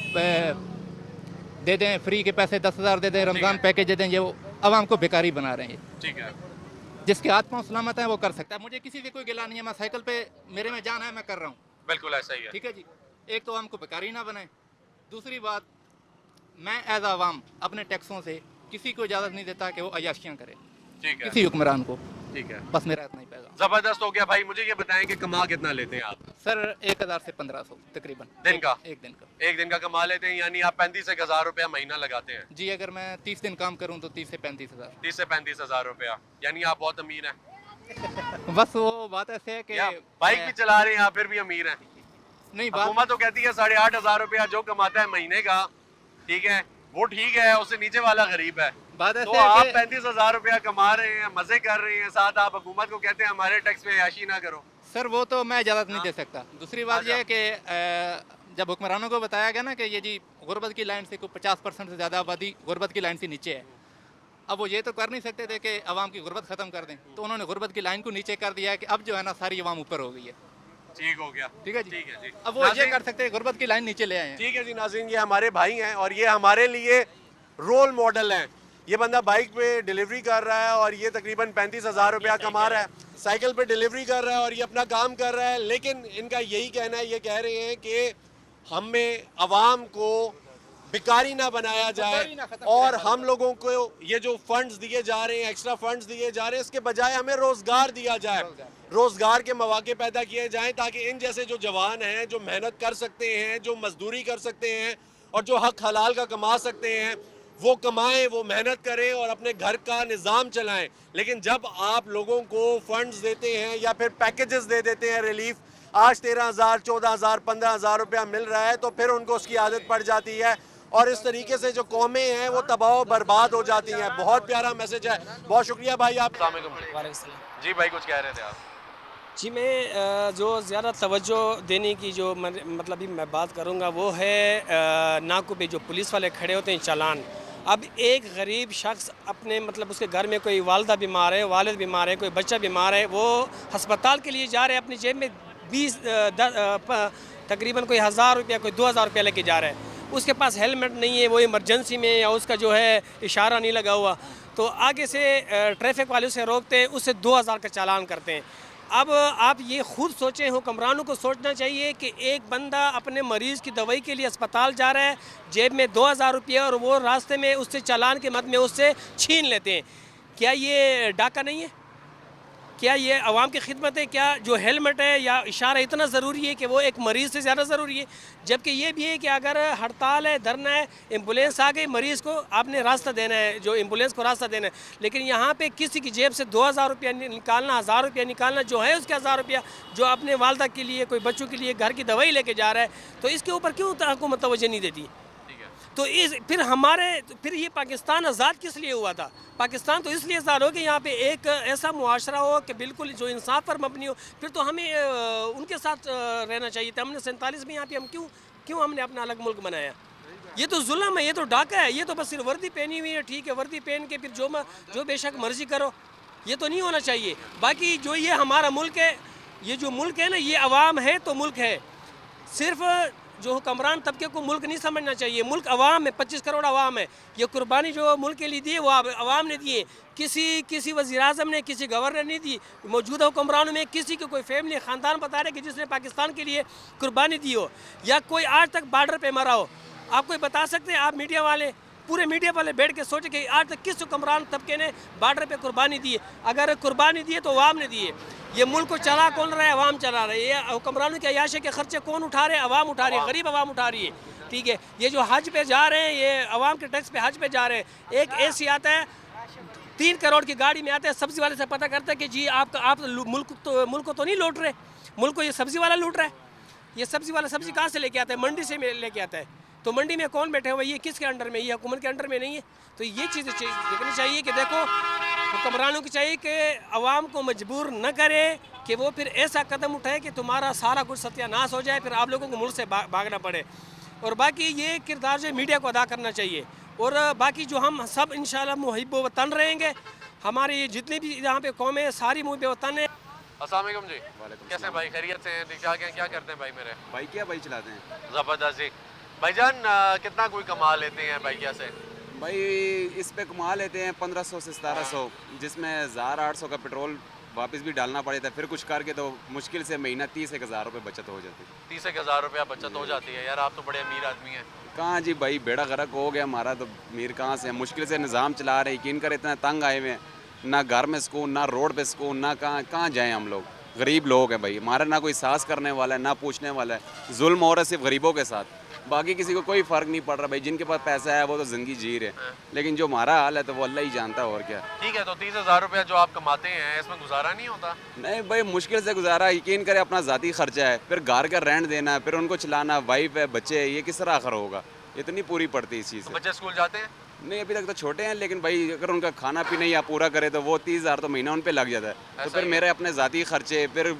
दे दें फ्री के पैसे 10,000 दे दें, रमज़ान पैकेज दे दें, ये आवाम को बेकारी बना रहे हैं। ठीक है। जिसके हाथ पाँव सलामत है वो कर सकता है, मुझे किसी से कोई गिला नहीं है, मैं साइकिल पे मेरे में जान है, मैं कर रहा हूँ। बिल्कुल ऐसा ही है। ठीक है जी। एक तो हमको बेकारी ना बनाए, दूसरी बात मैं एज आवाम अपने टैक्सों से किसी को इजाज़त नहीं देता कि वो अयाशियाँ करे ठीक है, किसी हुक्मरान को। ठीक है, बस मेरा इतना ही पैगाम। जबरदस्त हो गया भाई। मुझे ये बताएं कि कमा कितना लेते हैं आप सर 1000 से 1500 तकरीबन दिन का? एक दिन का। एक दिन का कमा लेते हैं, यानी आप 35,000 रुपया महीना लगाते हैं। जी अगर मैं 30 दिन काम करूं तो 30 से 35 हज़ार। 30 से 35,000 रुपया, यानी आप बहुत अमीर हैं। बस वो बात ऐसे है कि बाइक भी चला रहे हैं आप, फिर भी अमीर हैं। नहीं हुकूमत तो कहती है 8,500 रुपया जो कमाता है महीने का, ठीक है, वो ठीक है, उससे नीचे वाला गरीब है। बात तो आप 35,000 रुपया कमा रहे हैं, मजे कर रहे हैं, साथ आप हुकूमत को कहते हैं हमारे टैक्स पे याशी ना करो। सर वो तो मैं इजाज़त नहीं दे सकता। दूसरी बात यह है कि जब हुक्मरानों को बताया गया ना कि ये जी गुर्बत की लाइन से कोई 50% से ज़्यादा आबादी गुर्बत की लाइन से नीचे है, अब वो ये तो कर नहीं सकते थे कि अवाम की गुर्बत ख़त्म कर दें, तो उन्होंने गुर्बत की लाइन को नीचे कर दिया है कि अब जो है ना सारी अवाम ऊपर हो गई है। ठीक हो गया, ठीक है जी, ठीक है जी। अब वो ये कर सकते हैं गुर्बत की लाइन नीचे ले आए हैं। ठीक है जी नाज़रीन, ये हमारे भाई हैं और ये हमारे लिए रोल मॉडल हैं। ये बंदा बाइक पे डिलीवरी कर रहा है और ये तकरीबन 35,000 रुपया कमा रहा है, साइकिल पे डिलीवरी कर रहा है और ये अपना काम कर रहा है। लेकिन इनका यही कहना है, ये कह रहे हैं कि हमें अवाम को भिखारी ना बनाया जाए और हम लोगों को ये जो फंड्स दिए जा रहे हैं, एक्स्ट्रा फंड्स दिए जा रहे हैं, इसके बजाय हमें रोज़गार दिया जाए, रोज़गार के मौके पैदा किए जाएं ताकि इन जैसे जो जवान हैं, जो मेहनत कर सकते हैं, जो मजदूरी कर सकते हैं और जो हक हलाल का कमा सकते हैं, वो कमाएं, वो मेहनत करें और अपने घर का निज़ाम चलाएं। लेकिन जब आप लोगों को फंड्स देते हैं या फिर पैकेजेस दे देते हैं रिलीफ, आज 13,000, 14,000, 15,000 रुपया मिल रहा है, तो फिर उनको उसकी आदत पड़ जाती है और इस तरीके से जो कौमें हैं वो तबाह बर्बाद हो जाती हैं। बहुत प्यारा मैसेज है, बहुत शुक्रिया भाई आप। जी भाई कुछ कह रहे थे आप? जी मैं जो ज़्यादा तवज्जो देने की जो मतलब भी मैं बात करूँगा वो है नाकों पे जो पुलिस वाले खड़े होते हैं चालान। अब एक गरीब शख्स अपने मतलब उसके घर में कोई वालदा बीमार है, वालिद बीमार है, कोई बच्चा बीमार है, वो हस्पताल के लिए जा रहे हैं, अपनी जेब में 20 तकरीबन कोई 1,000 रुपया, कोई 2,000 रुपया लेके जा रहा है, उसके पास हेलमेट नहीं है, वो इमरजेंसी में या उसका जो है इशारा नहीं लगा हुआ, तो आगे से ट्रैफिक वाले उसे रोकते हैं, उससे 2,000 का चालान करते हैं। अब आप ये खुद सोचें, हुक्मरानों को सोचना चाहिए कि एक बंदा अपने मरीज़ की दवाई के लिए अस्पताल जा रहा है, जेब में 2,000 रुपये और वो रास्ते में उससे चालान के मद में उससे छीन लेते हैं। क्या ये डाका नहीं है? क्या ये आवाम की खिदमत है? क्या जो हेलमेट है या इशारा इतना ज़रूरी है कि वो एक मरीज़ से ज़्यादा ज़रूरी है? जबकि ये भी है कि अगर हड़ताल है, धरना है, एम्बुलेंस आ गई, मरीज़ को आपने रास्ता देना है, जो एम्बुलेंस को रास्ता देना है। लेकिन यहाँ पे किसी की जेब से 2,000 रुपया निकालना, 1,000 रुपया निकालना, जो है उसके 1,000 रुपया जो अपने वालदा के लिए, कोई बच्चों के लिए घर की दवाई लेके जा रहा है, तो इसके ऊपर क्यों हुकूमत तवज्जो नहीं देती? तो फिर ये पाकिस्तान आज़ाद किस लिए हुआ था? पाकिस्तान तो इसलिए आज़ाद हो कि यहाँ पे एक ऐसा मुआशरा हो कि बिल्कुल जो इंसाफ पर मबनी हो। फिर तो हमें उनके साथ रहना चाहिए था। हमने 47 में यहाँ पे हम क्यों हमने अपना अलग मुल्क बनाया? ये तो जुल्म है, ये तो डाका है, ये तो बस सिर्फ वर्दी पहनी हुई है, ठीक है, वर्दी पहन के फिर जो बेशक मर्जी करो, ये तो नहीं होना चाहिए। बाकी जो ये हमारा मुल्क है, ये जो मुल्क है ना, ये अवाम है तो मुल्क है। सिर्फ जो हुक्मरान तबके को मुल्क नहीं समझना चाहिए। मुल्क अवाम है, 25 करोड़ अवाम है। ये कुर्बानी जो मुल्क के लिए दी है वो अवाम ने दी है। किसी वज़ीर आज़म ने, किसी गवर्नर ने दी। मौजूदा हुक्मरानों में किसी को कोई फैमिली ख़ानदान बता रहे कि जिसने पाकिस्तान के लिए कुर्बानी दी हो या कोई आज तक बॉर्डर पे मरा हो। आप कोई बता सकते हैं? आप मीडिया वाले, पूरे मीडिया वाले बैठ के सोचे कि आज तक किस हुक्मरान तबके ने बॉर्डर पे कुर्बानी दी है? अगर कुर्बानी दी है तो अवाम ने दी है। ये मुल्क को चला कौन रहा है? अवाम चला रहा है। ये हुक्मरानों के अयाशे के खर्चे कौन उठा रहे हैं? अवाम उठा रही है, गरीब अवाम उठा रही है, ठीक है। ये जो हज पे जा रहे हैं, ये अवाम के टैक्स पे हज पे जा रहे हैं। एक ऐसी आता है 3 करोड़ की गाड़ी में आता है, सब्ज़ी वाले से पता करता है कि जी आप मुल्क को तो नहीं लूट रहे, मुल्क को ये सब्ज़ी वाला लूट रहा है। ये सब्ज़ी वाला सब्ज़ी कहाँ से लेके आता है? मंडी से लेके आता है। तो मंडी में कौन बैठे हुए? ये किसके अंडर में? ये हुकूमत के अंडर में नहीं है। तो ये चीज़ें देखनी चाहिए कि देखो, हुक्मरानों की चाहिए कि अवाम को मजबूर न करे कि वो फिर ऐसा कदम उठाए कि तुम्हारा सारा कुछ सत्यानाश हो जाए, फिर आप लोगों को मुल्क से भागना पड़े। और बाकी ये किरदार जो मीडिया को अदा करना चाहिए। और बाकी जो हम सब इंशाल्लाह मुहिब वतन रहेंगे, हमारी जितनी भी यहाँ पे कौमें सारी मुहिब वतन है। अस्सलाम वालेकुम जी, कैसे भाई? खैरियत से हैं? ठीक ठाक हैं? क्या करते हैं भाई मेरे? भाई क्या भाई चलाते हैं? ज़बरदस्त जी। भाईजान कितना कोई कमा लेते हैं भाई? कैसे भाई इस पे कमा लेते हैं 1500 से 1700, जिसमें 1800 का पेट्रोल वापस भी डालना पड़ता है, फिर कुछ करके तो मुश्किल से महीना 30-1,000 रुपये बचत हो जाती है। 30-1,000 रुपया बचत हो जाती है। यार आप तो बड़े अमीर आदमी हैं। कहाँ जी भाई, बेड़ा गर्क हो गया हमारा तो, अमीर कहाँ से, मुश्किल से निज़ाम चला रहे हैं। यकीन कर इतना तंग आए हुए हैं, ना घर में सुकून, ना रोड पे सुकून, ना कहाँ जाएँ हम लोग। गरीब लोग हैं भाई, हमारा ना कोई साहस करने वाला है, ना पूछने वाला है। जुल्म हो रहा है सिर्फ गरीबों के साथ, बाकी किसी को कोई फ़र्क नहीं पड़ रहा भाई। जिनके पास पैसा है वो तो ज़िंदगी जी रहे हैं, लेकिन जो हमारा हाल है तो वो अल्लाह ही जानता है और क्या। ठीक है, तो 30,000 रुपया जो आप कमाते हैं इसमें गुजारा नहीं होता? नहीं भाई, मुश्किल से गुजारा। यकीन करे अपना ज़ाती खर्चा है, फिर घर का रेंट देना है, फिर उनको चलाना, वाइफ है, बच्चे, ये किस तरह आखिर होगा? इतनी पूरी पड़ती है इस चीज़ से। बच्चे स्कूल जाते हैं? नहीं, अभी तक तो छोटे हैं, लेकिन भाई अगर उनका खाना पीना या पूरा करे तो वो 30,000 तो महीना उन पे लग जाता है। तो फिर मेरे अपने ज़ाती खर्चे, फिर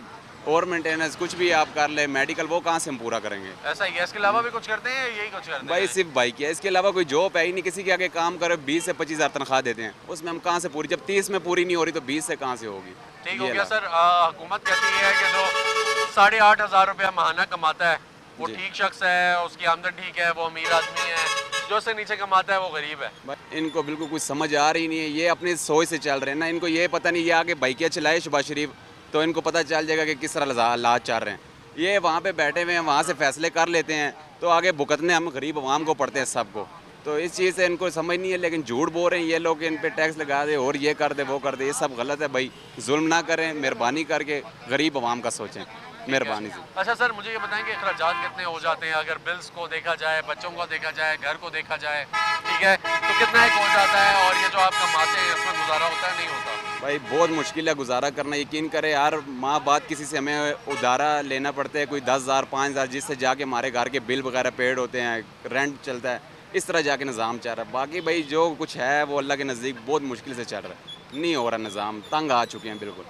और मेंटेनेंस कुछ भी आप कर ले, मेडिकल, वो कहाँ से हम पूरा करेंगे? ऐसा ही है। इसके अलावा भी कुछ करते हैं, यही कुछ करते हैं? भाई सिर्फ बाइक है, इसके अलावा कोई जॉब है ही नहीं। किसी के आगे काम करे 20 से 25,000 तनख्वाह देते हैं, उसमें हम कहाँ से पूरी, जब 30 में पूरी नहीं हो रही तो 20 से कहाँ से होगी? ठीक हो गया सर। हुकूमत कहती है कि जो 8,500 रुपया माहाना कमाता है वो ठीक शख्स है, उसकी आमदन ठीक है, वो अमीर आदमी है। जो से नीचे कमाता है वो गरीब है। इनको बिल्कुल कुछ समझ आ रही नहीं है, ये अपनी सोच से चल रहे हैं ना। इनको ये पता नहीं, ये आगे बाइकियाँ चलाए शहबाज शरीफ तो इनको पता चल जाएगा कि किस तरह हालात चल रहे हैं। ये वहाँ पे बैठे हुए हैं, वहाँ से फैसले कर लेते हैं, तो आगे भुगतने हम गरीब आवाम को पड़ते हैं सबको। तो इस चीज़ से इनको समझ नहीं है, लेकिन झूठ बोल रहे हैं ये लोग, इन पे टैक्स लगा दे और ये कर दे वो कर दे। ये सब गलत है भाई, जुल्म ना करें, मेहरबानी करके गरीब आवाम का सोचें, मेहरबानी से। अच्छा सर, मुझे ये बताएं कि अखराजात कितने हो जाते हैं अगर बिल्स को देखा जाए, बच्चों को देखा जाए, घर को देखा जाए, ठीक है, तो कितना एक हो जाता है? और ये जो आप कमाते हैं इसमें गुजारा होता है, नहीं होता? भाई बहुत मुश्किल है गुजारा करना। यकीन करे यार, माँ बात किसी से हमें उधारा लेना पड़ता है, कोई 10,000 5,000, जिससे जाके हमारे घर के बिल वगैरह पेड होते हैं, रेंट चलता है, इस तरह जाके निज़ाम चल रहा है। बाकी भाई जो कुछ है वो अल्लाह के नज़दीक बहुत मुश्किल से चल रहा है, नहीं हो रहा निज़ाम, तंग आ चुके हैं बिल्कुल।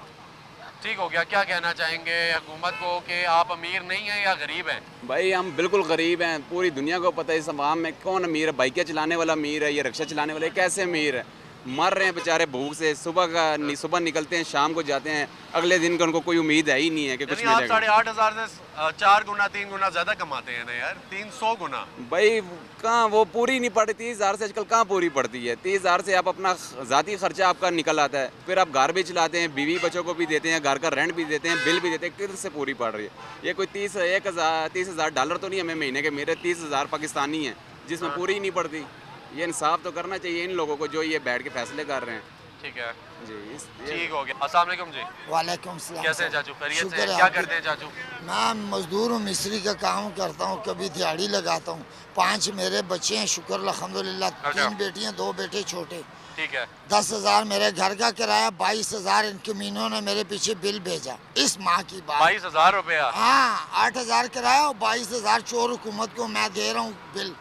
ठीक हो गया। क्या कहना चाहेंगे हुकूमत को कि आप अमीर नहीं हैं या गरीब हैं? भाई हम बिल्कुल गरीब हैं, पूरी दुनिया को पता है इस आवाम में कौन अमीर है। बाइकें चलाने वाला अमीर है, ये रिक्शा चलाने वाले कैसे अमीर है? मर रहे हैं बेचारे भूख से। सुबह निकलते हैं, शाम को जाते हैं, अगले दिन का उनको कोई उम्मीद है ही नहीं है कि कुछ आप मिलेगा। 8,500 से 4 गुना 3 गुना ज़्यादा कमाते हैं ना यार, 300 गुना। भाई कहाँ वो पूरी नहीं पड़ती, 30,000 से आजकल कहाँ पूरी पड़ती है? 30,000 से आप अपना ज़ाती खर्चा आपका निकल आता है, फिर आप घर भी चलाते हैं, बीवी बच्चों को भी देते हैं, घर का रेंट भी देते हैं, बिल भी देते हैं, किधर से पूरी पड़ रही है? ये कोई 30,000 डॉलर तो नहीं हमें महीने के, मेरे 30,000 पाकिस्तानी हैं जिसमें पूरी ही नहीं पड़ती। ये इंसाफ तो करना चाहिए इन लोगों को जो ये बैठ के फैसले कर रहे हैं। ठीक है जी, ठीक हो गया। अस्सलाम वालेकुम जी। वालेकुम सलाम। कैसे हैं चाचू? खैरियत से? शुक्र है क्या आपकी। करते हैं चाचू? मैं मजदूर हूँ, मिस्त्री का काम करता हूँ, कभी दिहाड़ी लगाता हूँ। 5 मेरे बच्चे हैं, शुक्र अल्हम्दुलिल्लाह। 3 बेटियाँ, 2 बेटे छोटे। ठीक है। 10,000 मेरे घर का किराया, 22,000 इन कमीनों ने मेरे पीछे बिल भेजा इस माह की बात। 22,000 रुपया? हाँ, 8,000 किराया और 22,000 चोर हुकूमत को मैं दे रहा हूँ बिल।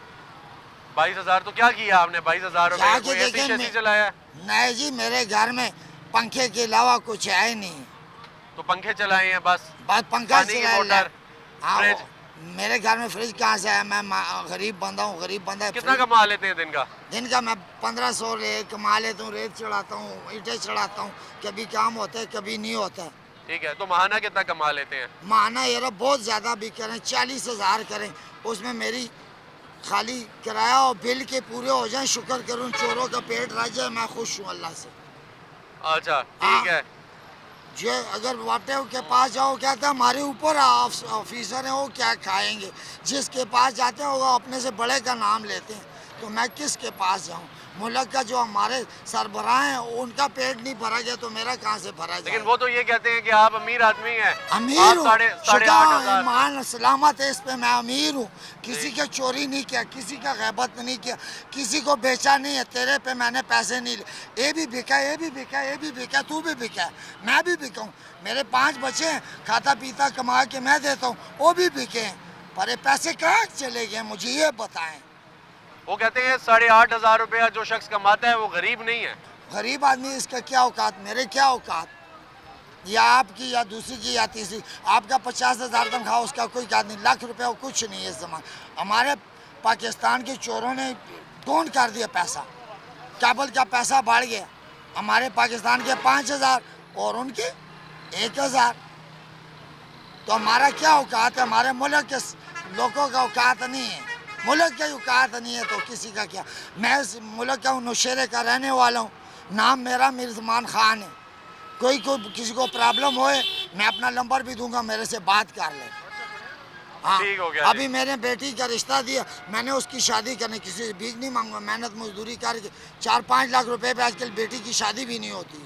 22,000 तो क्या किया आपने? 22,000 रुपये जाके कोई ऐसी देखें, शैसी चलाया? नहीं जी, मेरे घर में पंखे के अलावा कुछ है ही नहीं। तो पंखे चलाए हैं बस? पंखा पानी की मोटर, फ्रिज? मेरे घर में फ्रिज कहाँ से है? मैं गरीब बंदा हूँ, गरीब बंदा। कितना कमा लेते हैं दिन का? दिन का मैं 1500 कमा लेता हूँ। रेत चढ़ाता हूँ, ईंटें चढ़ाता हूँ, कभी काम होता है कभी नहीं होता है। ठीक है, तो महाना कितना कमा लेते हैं? महाना ये बहुत ज़्यादा भी करें, 40,000 करें, उसमें मेरी खाली किराया और बिल के पूरे हो जाए, शुक्र करूँ, चोरों का पेट रह जाए, मैं खुश हूँ अल्लाह से। अच्छा ठीक है। जो अगर वाटे के पास जाओ, कहते हैं हमारे ऊपर ऑफिसर हैं, वो क्या खाएंगे? जिसके पास जाते हैं वो अपने से बड़े का नाम लेते हैं, तो मैं किसके पास जाऊं? मुल्क का जो हमारे सरबराह हैं उनका पेट नहीं भरा गया तो मेरा कहाँ से भरा जाए? लेकिन वो तो ये कहते हैं कि आप अमीर आदमी हैं। अमीर आप हूँ, 8,500। ईमान सलामत है इस पे, मैं अमीर हूँ। किसी के चोरी नहीं किया, किसी का गैबत नहीं किया, किसी को बेचा नहीं है। तेरे पे मैंने पैसे नहीं लिए। ये भी बिका, ये भी बिका, ये भी बिका, तू भी बिका, मैं भी बिका हूँ। मेरे 5 बच्चे हैं, खाता पीता कमा के मैं देता हूँ, वो भी बिके हैं। पर ये पैसे कहाँ चले गए मुझे ये बताएं। वो कहते हैं 8,500 रुपया जो शख्स कमाता है वो गरीब नहीं है। गरीब आदमी, इसका क्या औकात, मेरे क्या औकात, या आपकी या दूसरी की या तीसरी। आपका 50,000 तनख्वाह, उसका कोई औकात नहीं। लाख रुपया कुछ नहीं है इस जमाने। हमारे पाकिस्तान के चोरों ने डोंट कर दिया पैसा, काबुल का पैसा बढ़ गया। हमारे पाकिस्तान के 5,000 और उनके 1,000। तो हमारा क्या औकात है? हमारे मुल्क के लोगों का औकात नहीं है, मुल्क का औकात नहीं है तो किसी का क्या। मैं इस मुल्क का नौशेरे का रहने वाला हूँ, नाम मेरा मिर्ज़मान खान है। कोई किसी को प्रॉब्लम होए मैं अपना नंबर भी दूंगा, मेरे से बात कर ले। हाँ, ठीक हो गया अभी मैंने बेटी का रिश्ता दिया, मैंने उसकी शादी करने किसी से भीख नहीं मांगूंगा, मेहनत मजदूरी करके 4-5 लाख रुपए पे आजकल बेटी की शादी भी नहीं होती।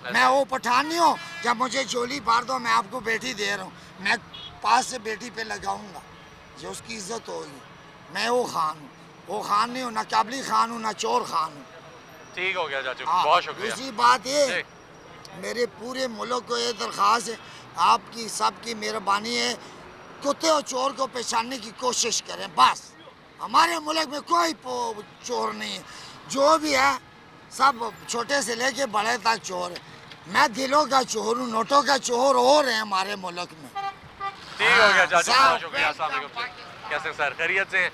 मैं वो पठान नहीं हूँ जब मुझे चोली पार दो मैं आपको बेटी दे रहा हूँ, मैं पास से बेटी पे लगाऊंगा जो उसकी इज्जत होगी। मैं वो खान हूँ, वो खान नहीं हूँ, ना काबली खान हूँ, ना चोर खान हूँ। ठीक हो गया चाचू, हाँ, बहुत शुक्रिया। दूसरी बात ये, मेरे पूरे मुल्क को ये दरख्वास्त है, आपकी सबकी मेहरबानी है, कुत्ते और चोर को पहचानने की कोशिश करें बस। हमारे मुल्क में कोई चोर नहीं है, जो भी है सब छोटे से लेके बड़े तक चोर है। मैं दिलों का चोर हूँ, नोटों का चोर और है हमारे मुल्क में। ठीक हो गया चाचू, बहुत शुक्रिया। अस्सलाम वालेकुम। कैसे सर, खैरियत से?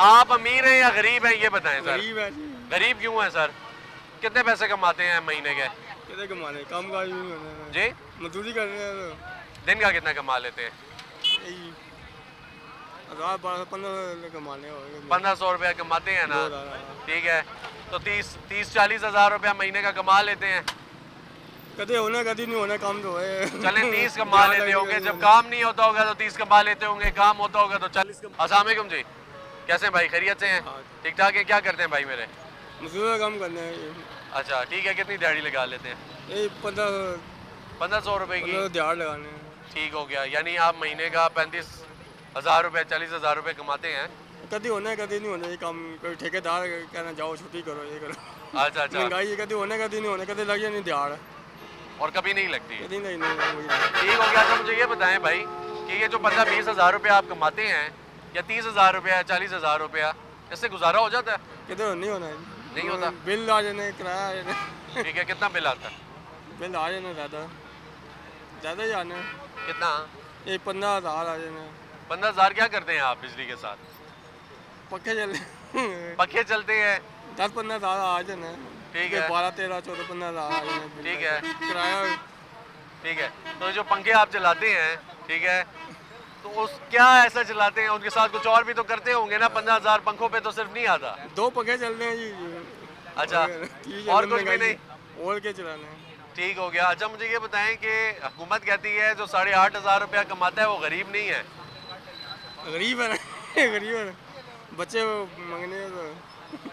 आप अमीर हैं या गरीब हैं ये बताएं सर। गरीब है जी। गरीब क्यों हैं सर? कितने पैसे कमाते हैं महीने के? कितने कमाने, काम काज नहीं होने जी, मजदूरी कर रहे हैं। दिन का कितना कमा लेते हैं? 1000-1500 कमाने हो 1500 रुपया कमाते हैं ना? ठीक है, तो 30-40 हज़ार रुपया महीने का कमा लेते हैं। कभी होना कभी नहीं होना, काम तो है। चले 30 कमा लेते होंगे, जब काम नहीं होता होगा तो 30 कमा लेते होंगे, काम होता होगा तो 40। अस्सलाम वालेकुम जी, कैसे हैं भाई, खैरियत से हैं? ठीक ठाक है। क्या करते हैं भाई मेरे? मजदूर काम करना है। अच्छा ठीक है, कितनी दिहाड़ी लगा लेते हैं? यही 1500 रुपए की दिहाड़ लगाने। ठीक हो गया, यानी आप महीने का 35,000 रुपये 40,000 रुपये कमाते हैं। कभी होना है कभी नहीं होना, ये काम कोई ठेकेदार कहना जाओ छुट्टी करो ये करो। अच्छा अच्छा, महंगाई कभी होना कभी नहीं होना, कभी लगे नहीं दिहाड़ और कभी नहीं लगती? कभी नहीं। ठीक हो गया। तो मुझे ये बताएं भाई कि ये जो 15-20 हज़ार रुपये आप कमाते हैं या 30,000 रुपया 40,000 रुपया, इससे गुजारा हो जाता है? किधर नहीं होना है, नहीं होता। बिल आ जाने, किराया आ जाने। ठीक है, कितना बिल आता है? बिल आ जाना ज़्यादा ही आना। कितना? ये 15,000 आ जाना। 15,000 क्या करते हैं आप बिजली के साथ? पक्के चल पखे चलते हैं। 10-15,000 आ जाना। ठीक है, 12-13-14-15,000 आ जाना। ठीक है, किराया। ठीक है। तो जो पंखे आप चलाते हैं, ठीक है, तो उस क्या ऐसा चलाते हैं, उनके साथ कुछ और भी तो करते होंगे ना? 15,000 पंखों पे तो सिर्फ नहीं आता। 2 पंखे चल रहे हैं जी। अच्छा, और कुछ भी नहीं? और क्या चलाना है। ठीक हो गया। अच्छा मुझे ये बताएं कि हुकूमत कहती है जो 8,500 रुपया कमाता है वो गरीब नहीं है। गरीब है ना, गरीब है ना, बच्चे मांगने तो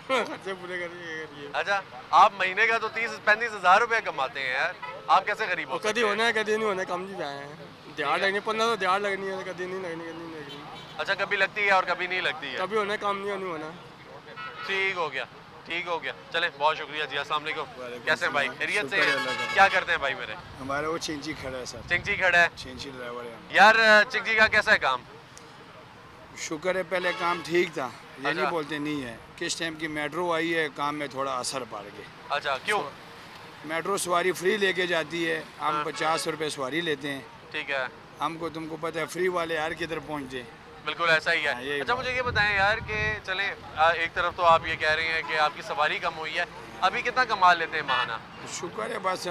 खर्चे पूरे करिए। अच्छा, आप महीने का तो 30-35 हज़ार रुपया कमाते हैं यार, आप कैसे गरीब हो सकते हैं? कभी होना है कभी नहीं होना, कम जी जाए हैं। दिहाड़ लगनी 1500 दिहाड़ लगनी है, कभी नहीं लगनी। अच्छा, कभी लगती है और कभी नहीं लगती है? कभी होना काम नहीं होना। ठीक हो गया, ठीक हो गया। चलें, बहुत शुक्रिया जी। अस्सलाम वालेकुम। कैसे हैं भाई, खैरियत से हैं? क्या करते हैं भाई मेरे? हमारे वो चिंची खड़ा है सर। चिंची खड़ा है? चिंची ड्राइवर है यार। चिंची का कैसा है काम? शुक्र है, पहले काम ठीक था, ये अच्छा। नहीं बोलते नहीं है। किस टाइम की मेट्रो आई है काम में थोड़ा असर पड़ गया। अच्छा, क्यों? मेट्रो सवारी फ्री लेके जाती है, हम 50 रुपये सवारी लेते हैं। ठीक है। हमको तुमको पता है फ्री वाले यार किधर पहुँचते। बिल्कुल ऐसा ही है। अच्छा मुझे ये बताएं यार कि चलें, एक तरफ तो आप ये कह रहे हैं कि आपकी सवारी कम हुई है, अभी कितना कमा लेते हैं महाना? शुक्र है बस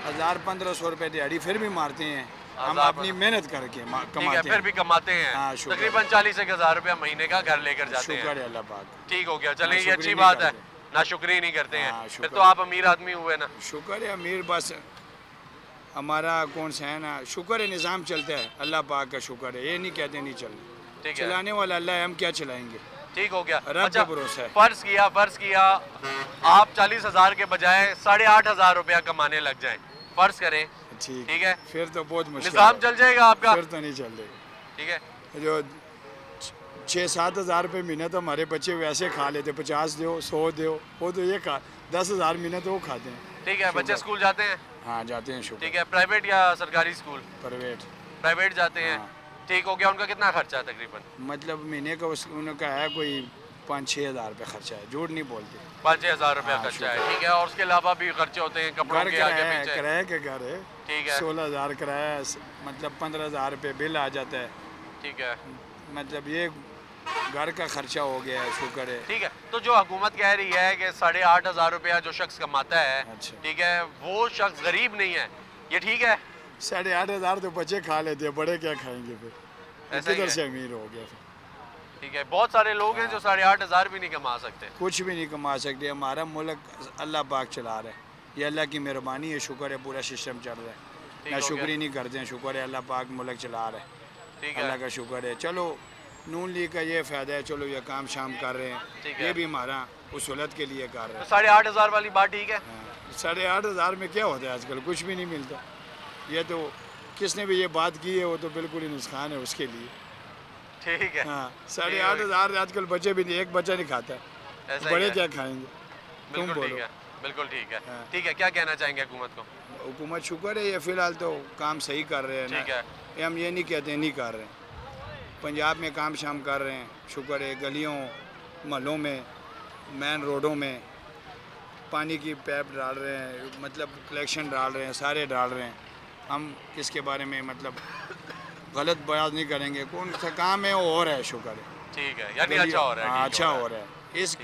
1000-1500 रुपये दिहाड़ी फिर भी मारते हैं हम, अपनी मेहनत करके कमाते हैं। फिर भी कमाते हैं। हाँ, शुक्र। तकरीबन 40,000 रुपया महीने का घर लेकर जाते हैं। शुक्र है अल्लाह पाक। ठीक हो गया। चलें, ये अच्छी शुक्र बात नहीं है, ना शुक्री नहीं करते हैं। हाँ, फिर शुक्र। तो आप अमीर आदमी हुए ना। शुक्र है अमीर, बस हमारा कौन सा है ना, शुक्र है निज़ाम चलता है, अल्लाह पाक का शुक्र है, ये नहीं कहते नहीं चलना। ठीक है, चलाने वाला अल्लाह है, हम क्या चलाएंगे। ठीक हो गया। रब अच्छा, पे भरोसा है। फर्ज किया आप 40,000 के बजाय 8,500 रुपया कमाने लग जाएं, फर्ज करें। ठीक है, फिर तो बहुत मुश्किल निज़ाम चल जाएगा आपका? फिर तो नहीं चल देगा। ठीक है, जो 6-7 हज़ार रुपये महीने तो हमारे बच्चे वैसे खा लेते, 50 दो 100 दो, वो तो ये खा 10,000 महीने तो वो खाते हैं। ठीक है। बच्चे स्कूल जाते हैं? हाँ जाते हैं। शुक्र। ठीक है, प्राइवेट या सरकारी स्कूल? प्राइवेट जाते हैं। ठीक हो गया। उनका कितना खर्चा है तकरीबन? मतलब महीने का उनका है कोई 5-6 हज़ार रुपये खर्चा है, झूठ नहीं बोलते। 5-6 हज़ार रुपया खर्चा है। ठीक है, और उसके अलावा भी खर्चे होते हैं कपड़ों के आगे पीछे? किराए के घर है। ठीक है। 16,000 किराया, मतलब 15,000 रुपये बिल आ जाता है। ठीक है, मतलब ये घर का खर्चा हो गया है। शुक्र है। ठीक है। तो जो हुकूमत कह रही है कि 8,500 रुपया जो शख्स कमाता है, अच्छा। ठीक है, वो शख्स गरीब नहीं है, ये ठीक है? 8,500 तो बच्चे खा लेते हैं, बड़े क्या खाएंगे फिर, ऐसा ही किधर है। से अमीर हो गया फिर। ठीक है, बहुत सारे लोग हैं जो 8,500 भी नहीं कमा सकते। कुछ भी नहीं कमा सकते, हमारा मुल्क अल्लाह पाक चला रहा है। ये अल्लाह की मेहरबानी है, शुक्र है पूरा सिस्टम चल रहा है। ना शुक्र नहीं करते हैं, शुक्र है अल्लाह पाक मुल्क चला रहा है, अल्लाह का शुक्र है। चलो नून लीग का ये फ़ायदा है, चलो ये काम शाम कर रहे हैं, ये भी हमारा उसूलत के लिए कर रहे हैं। 8,500 वाली बात ठीक है? 8,500 में क्या होता है आजकल, कुछ भी नहीं मिलता। ये तो किसने भी ये बात की है वो तो बिल्कुल ही नुकसान है उसके लिए। ठीक है। हाँ, 8,500 आजकल बच्चे भी नहीं, एक बच्चा नहीं खाता, बड़े क्या खाएंगे? तुम बोलो। बिल्कुल ठीक है। ठीक है, क्या कहना चाहेंगे हुकूमत को? हुकूमत शुक्र है, ये फ़िलहाल तो काम सही कर रहे हैं। ठीक है। ये हम ये नहीं कहते नहीं कर रहे हैं, पंजाब में काम शाम कर रहे हैं, शुक्र है। गलियों महलों में, मेन रोडों में पानी की पाइप डाल रहे हैं, मतलब कलेक्शन डाल रहे हैं, सारे डाल रहे हैं। हम किसके बारे में मतलब गलत बयान नहीं करेंगे, कौन सा काम है वो हो रहा है, शुक्र है। ठीक है, यानी अच्छा हो रहा है। हाँ, अच्छा हो रहा है। इस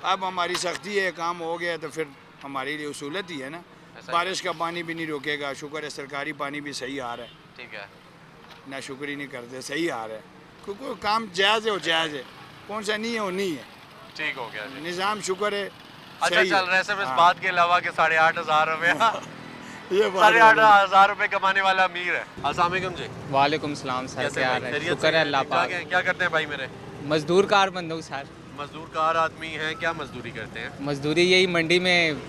अब हमारी सख्ती है, काम हो गया तो फिर हमारी लिए उसूलत ही है ना। बारिश का पानी भी नहीं रोकेगा, शुक्र है सरकारी पानी भी सही आ रहा है। ठीक है, ना शुक्र ही नहीं करते, सही आ रहा है, क्योंकि काम जायज़ है वो जायज़ है, कौन सा नहीं है वो नहीं है। ठीक हो गया जी। निज़ाम शुक्र है अच्छा चल रहा है। सिर्फ इस बात के अलावा कि 8,500 रुपया ये 8,500 रुपए कमाने वाला अमीर है। अस्सलाम वालेकुम जी। वालेकुम सलाम सर, कैसे क्या भाई? हाल है? खैरियत शुक्र से? है अल्लाह पाक। क्या करते हैं भाई मेरे? मजदूर कार बंदूक सर। मजदूर कार आदमी हैं, क्या मजदूरी करते हैं? मजदूरी यही मंडी में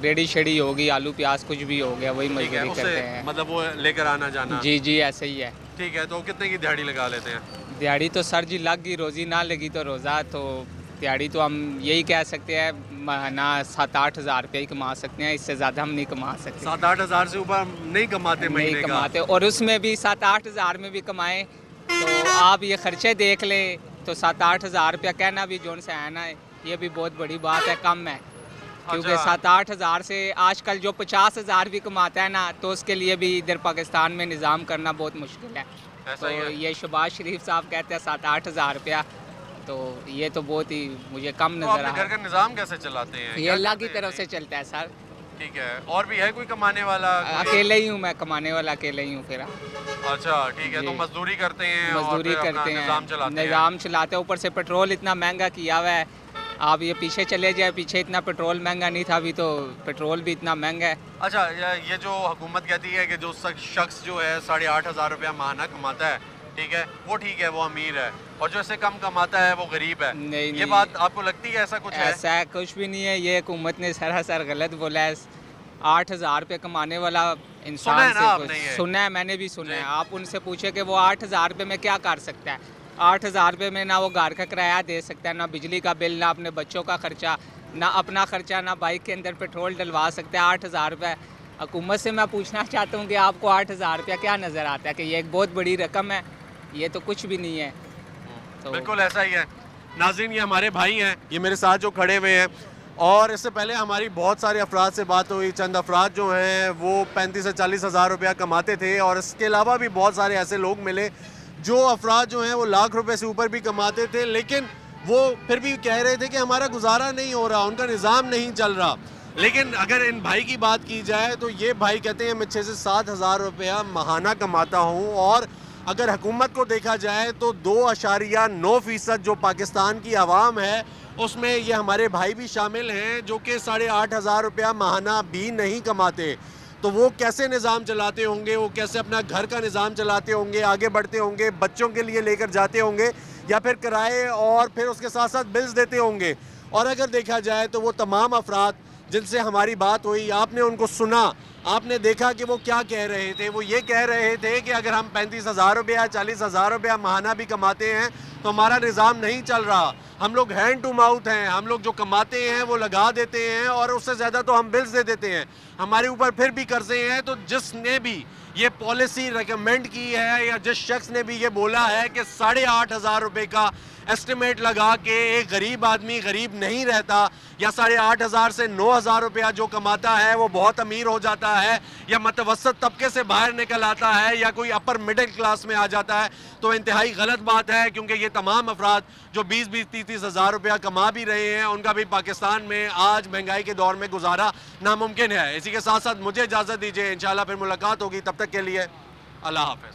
रेडी शेडी होगी, आलू प्याज कुछ भी हो गया, वही ठीक है, मजदूरी करते हैं। मतलब वो लेकर आना जाना। जी जी ऐसे ही है। ठीक है, तो कितने की दिहाड़ी लगा लेते हैं? दिहाड़ी तो सर जी लग गई, रोज़ी ना लगी तो रोज़ा। तो दिहाड़ी तो हम यही कह सकते हैं महीना 7-8 हज़ार रुपये ही कमा सकते हैं, इससे ज़्यादा हम नहीं कमा सकते। 7-8 हज़ार से ऊपर नहीं कमाते महीने नहीं का? कमाते, और उसमें भी 7-8 हज़ार में भी कमाएं तो आप ये खर्चे देख लें तो 7-8 हज़ार रुपया कहना भी जोन से है ना, ये भी बहुत बड़ी बात है, कम है। क्योंकि 7-8 हज़ार से आजकल जो 50 हज़ार भी कमाता है ना, तो उसके लिए भी इधर पाकिस्तान में निज़ाम करना बहुत मुश्किल है। तो ये शहबाज शरीफ साहब कहते हैं 7-8 हज़ार रुपया, तो ये तो बहुत ही मुझे कम तो नज़र अपने घर आया। का निज़ाम कैसे चलाते हैं? ये अल्लाह की तरफ से चलता है सर। ठीक है, और भी है कोई कमाने वाला? अकेले ही हूँ मैं, कमाने वाला अकेले ही हूँ फिर। अच्छा ठीक है, तो मजदूरी करते हैं? मजदूरी और फिर अपना करते हैं, निज़ाम चलाते हैं? निज़ाम चलाते हैं। ऊपर से पेट्रोल इतना महंगा किया हुआ है, आप ये पीछे चले जाए, पीछे इतना पेट्रोल महंगा नहीं था, अभी तो पेट्रोल भी इतना महंगा है। अच्छा, ये जो हुकूमत कहती है कि जो शख्स जो है 8,500 रुपया माहाना कमाता है, ठीक है, वो ठीक है, वो अमीर है, और जो इससे कम कमाता है वो गरीब है। नहीं, ये बात आपको लगती है ऐसा कुछ है? ऐसा कुछ भी नहीं है, ये हुकूमत ने सरासर गलत बोला है। 8,000 रुपये कमाने वाला इंसान से सुना है, मैंने भी सुना है। आप उनसे पूछे कि वो 8,000 रुपये में क्या कर सकता है। 8,000 रुपये में ना वो घर का किराया दे सकता है, ना बिजली का बिल, ना अपने बच्चों का खर्चा, ना अपना खर्चा, ना बाइक के अंदर पेट्रोल डलवा सकता है। 8,000 रुपये हुकूमत से मैं पूछना चाहता हूँ कि आपको 8,000 रुपया क्या नज़र आता है कि ये एक बहुत बड़ी रकम है? ये तो कुछ भी नहीं है। तो बिल्कुल ऐसा ही है। नाज़रीन, ये हमारे भाई हैं, ये मेरे साथ जो खड़े हुए हैं, और इससे पहले हमारी बहुत सारे अफराद से बात हुई। चंद अफराद जो हैं वो 35 से 40 हज़ार रुपया कमाते थे, और इसके अलावा भी बहुत सारे ऐसे लोग मिले जो अफराद जो हैं वो लाख रुपए से ऊपर भी कमाते थे, लेकिन वो फिर भी कह रहे थे कि हमारा गुजारा नहीं हो रहा, उनका निज़ाम नहीं चल रहा। लेकिन अगर इन भाई की बात की जाए तो ये भाई कहते हैं मैं 6 से 7 हज़ार रुपया माहाना कमाता हूँ, और अगर हुकूमत को देखा जाए तो 2.9% जो पाकिस्तान की आवाम है उसमें ये हमारे भाई भी शामिल हैं जो कि 8,500 रुपया माहाना भी नहीं कमाते। तो वो कैसे निज़ाम चलाते होंगे, वो कैसे अपना घर का निज़ाम चलाते होंगे, आगे बढ़ते होंगे, बच्चों के लिए लेकर जाते होंगे, या फिर किराए और फिर उसके साथ साथ बिल्स देते होंगे। और अगर देखा जाए तो वो तमाम अफराद जिनसे हमारी बात हुई, आपने उनको सुना, आपने देखा कि वो क्या कह रहे थे। वो ये कह रहे थे कि अगर हम 35,000 रुपया 40,000 रुपया माहाना भी कमाते हैं तो हमारा निज़ाम नहीं चल रहा, हम लोग हैंड टू माउथ हैं, हम लोग जो कमाते हैं वो लगा देते हैं और उससे ज़्यादा तो हम बिल्स दे देते हैं, हमारे ऊपर फिर भी कर्जे हैं। तो जिसने भी ये पॉलिसी रेकमेंड की है या जिस शख्स ने भी ये बोला है कि 8,500 रुपये का एस्टिमेट लगा के एक गरीब आदमी गरीब नहीं रहता, या 8,500 से 9,000 रुपया जो कमाता है वो बहुत अमीर हो जाता है, या मतवसत तबके से बाहर निकल आता है, या कोई अपर मिडिल क्लास में आ जाता है, तो इंतहाई गलत बात है। क्योंकि ये तमाम अफराद जो 20-20, 30-30 हज़ार रुपया कमा भी रहे हैं, उनका भी पाकिस्तान में आज महंगाई के दौर में गुजारा नामुमकिन है। इसी के साथ साथ मुझे इजाज़त दीजिए, इंशाल्लाह फिर मुलाकात होगी, तब तक के लिए अल्लाह हाफ़िज़।